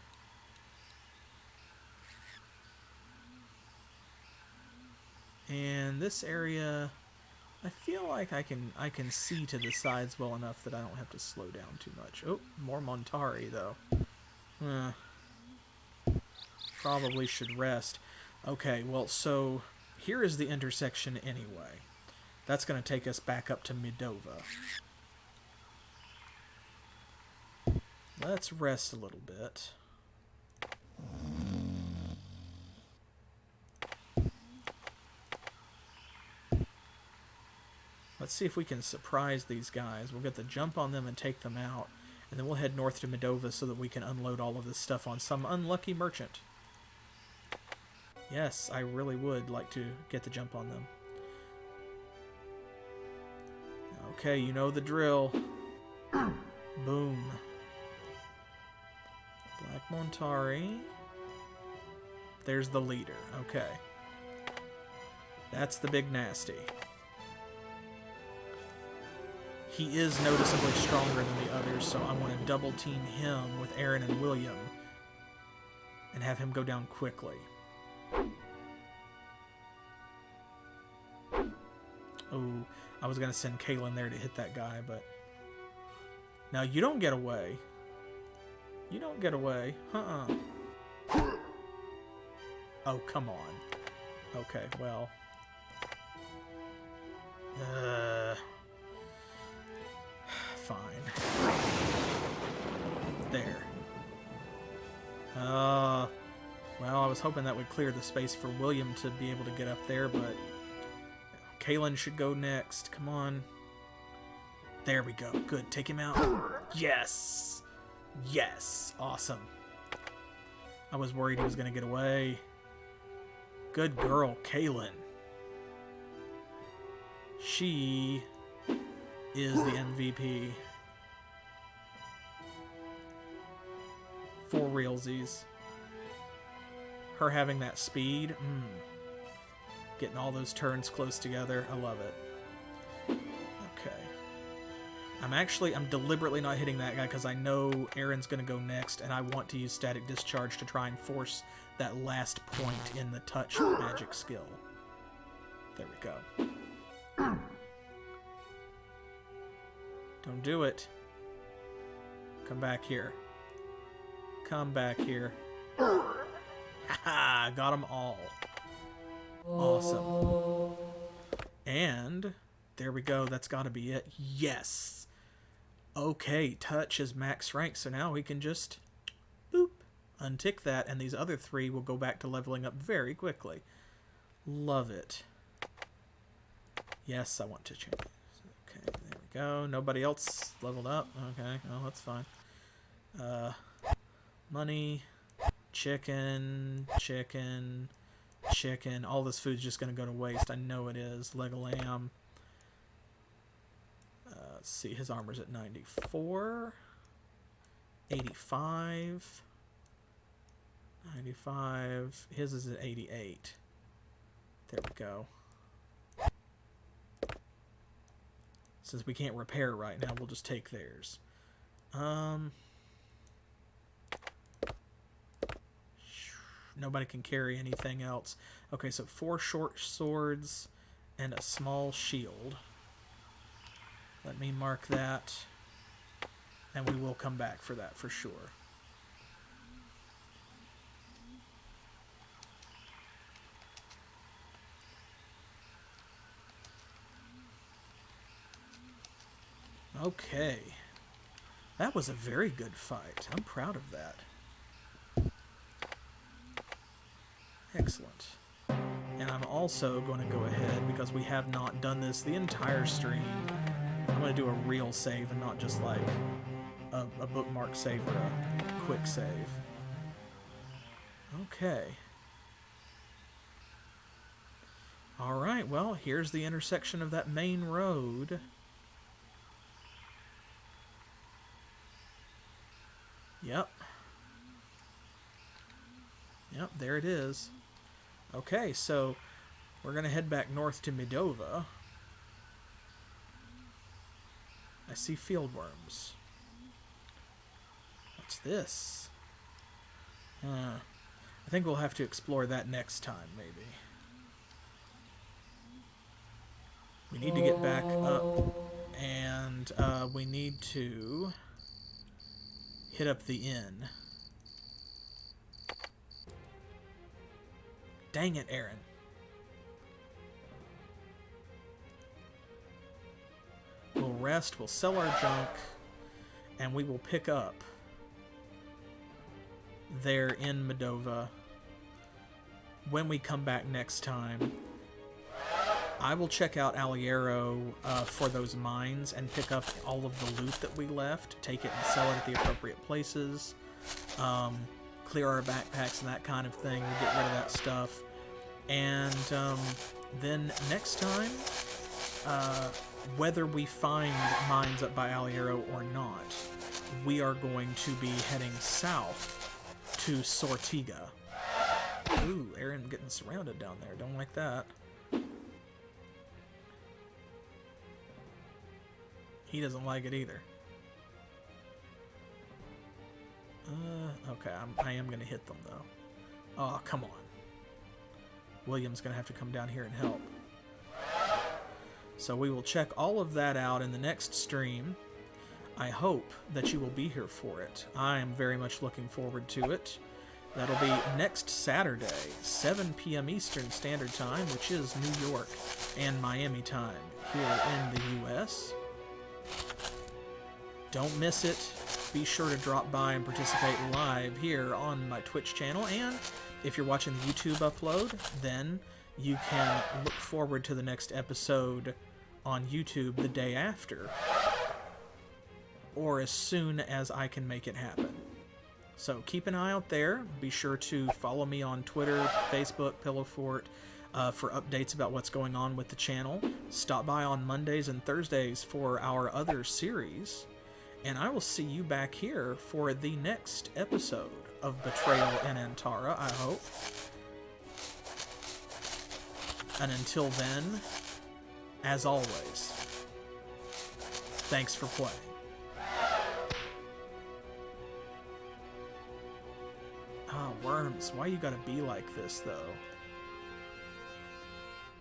And this area, I feel like I can see to the sides well enough that I don't have to slow down too much. Oh, more Montari though. Probably should rest. Okay, well, so here is the intersection anyway. That's going to take us back up to Medova. Let's rest a little bit. Let's see if we can surprise these guys. We'll get the jump on them and take them out. And then we'll head north to Medova so that we can unload all of this stuff on some unlucky merchant. Yes, I really would like to get the jump on them. Okay, you know the drill. Boom. Black Montari. There's the leader. Okay. That's the big nasty. He is noticeably stronger than the others, so I want to double team him with Aaron and William and have him go down quickly. Oh, I was going to send Kaylin there to hit that guy, but... Now, you don't get away. You don't get away. Oh, come on. Okay, well... Fine. There. Well, I was hoping that would clear the space for William to be able to get up there, but... Kaylin should go next. Come on. There we go. Good. Take him out. Yes! Yes! Awesome. I was worried he was going to get away. Good girl, Kaylin. She is the MVP. For realsies. Her having that speed. Getting all those turns close together. I love it. Okay. I'm deliberately not hitting that guy because I know Aaron's going to go next, and I want to use Static Discharge to try and force that last point in the touch magic skill. There we go. Don't do it. Come back here. Come back here. Haha! Got them all. Awesome. And there we go. That's got to be it. Yes. Okay, touch is max rank, so now we can just boop, untick that, and these other three will go back to leveling up very quickly. Love it. Yes, I want to change. Okay, there we go. Nobody else leveled up. Okay, well, that's fine. Money, chicken. All this food's just going to go to waste. I know it is. Leg of lamb. Let's see. His armor's at 94. 85. 95. His is at 88. There we go. Since we can't repair right now, we'll just take theirs. Nobody can carry anything else. Okay, so 4 short swords and a small shield. Let me mark that. And we will come back for that for sure. Okay. That was a very good fight. I'm proud of that. Excellent. And I'm also going to go ahead, because we have not done this the entire stream, I'm going to do a real save and not just like a bookmark save or a quick save. Okay. Alright, well, here's the intersection of that main road. Yep. Yep, there it is. Okay, so we're going to head back north to Medova. I see fieldworms. What's this? I think we'll have to explore that next time, maybe. We need to get back up, and we need to hit up the inn. Dang it, Aaron. We'll rest, we'll sell our junk, and we will pick up there in Medova when we come back next time. I will check out Aliero for those mines and pick up all of the loot that we left, take it and sell it at the appropriate places, clear our backpacks and that kind of thing, get rid of that stuff. And then next time, whether we find mines up by Aliero or not, we are going to be heading south to Sortiga. Ooh, Aaron getting surrounded down there. Don't like that. He doesn't like it either. Okay, I am going to hit them, though. Oh, come on. William's going to have to come down here and help. So we will check all of that out in the next stream. I hope that you will be here for it. I am very much looking forward to it. That'll be next Saturday, 7 p.m. Eastern Standard Time, which is New York and Miami time here in the U.S. Don't miss it. Be sure to drop by and participate live here on my Twitch channel. And if you're watching the YouTube upload, then you can look forward to the next episode on YouTube the day after, or as soon as I can make it happen. So keep an eye out there. Be sure to follow me on Twitter, Facebook, Pillow Fort, for updates about what's going on with the channel. Stop by on Mondays and Thursdays for our other series. And I will see you back here for the next episode of Betrayal in Antara, I hope. And until then, as always, thanks for playing. Ah, worms, why you gotta be like this, though?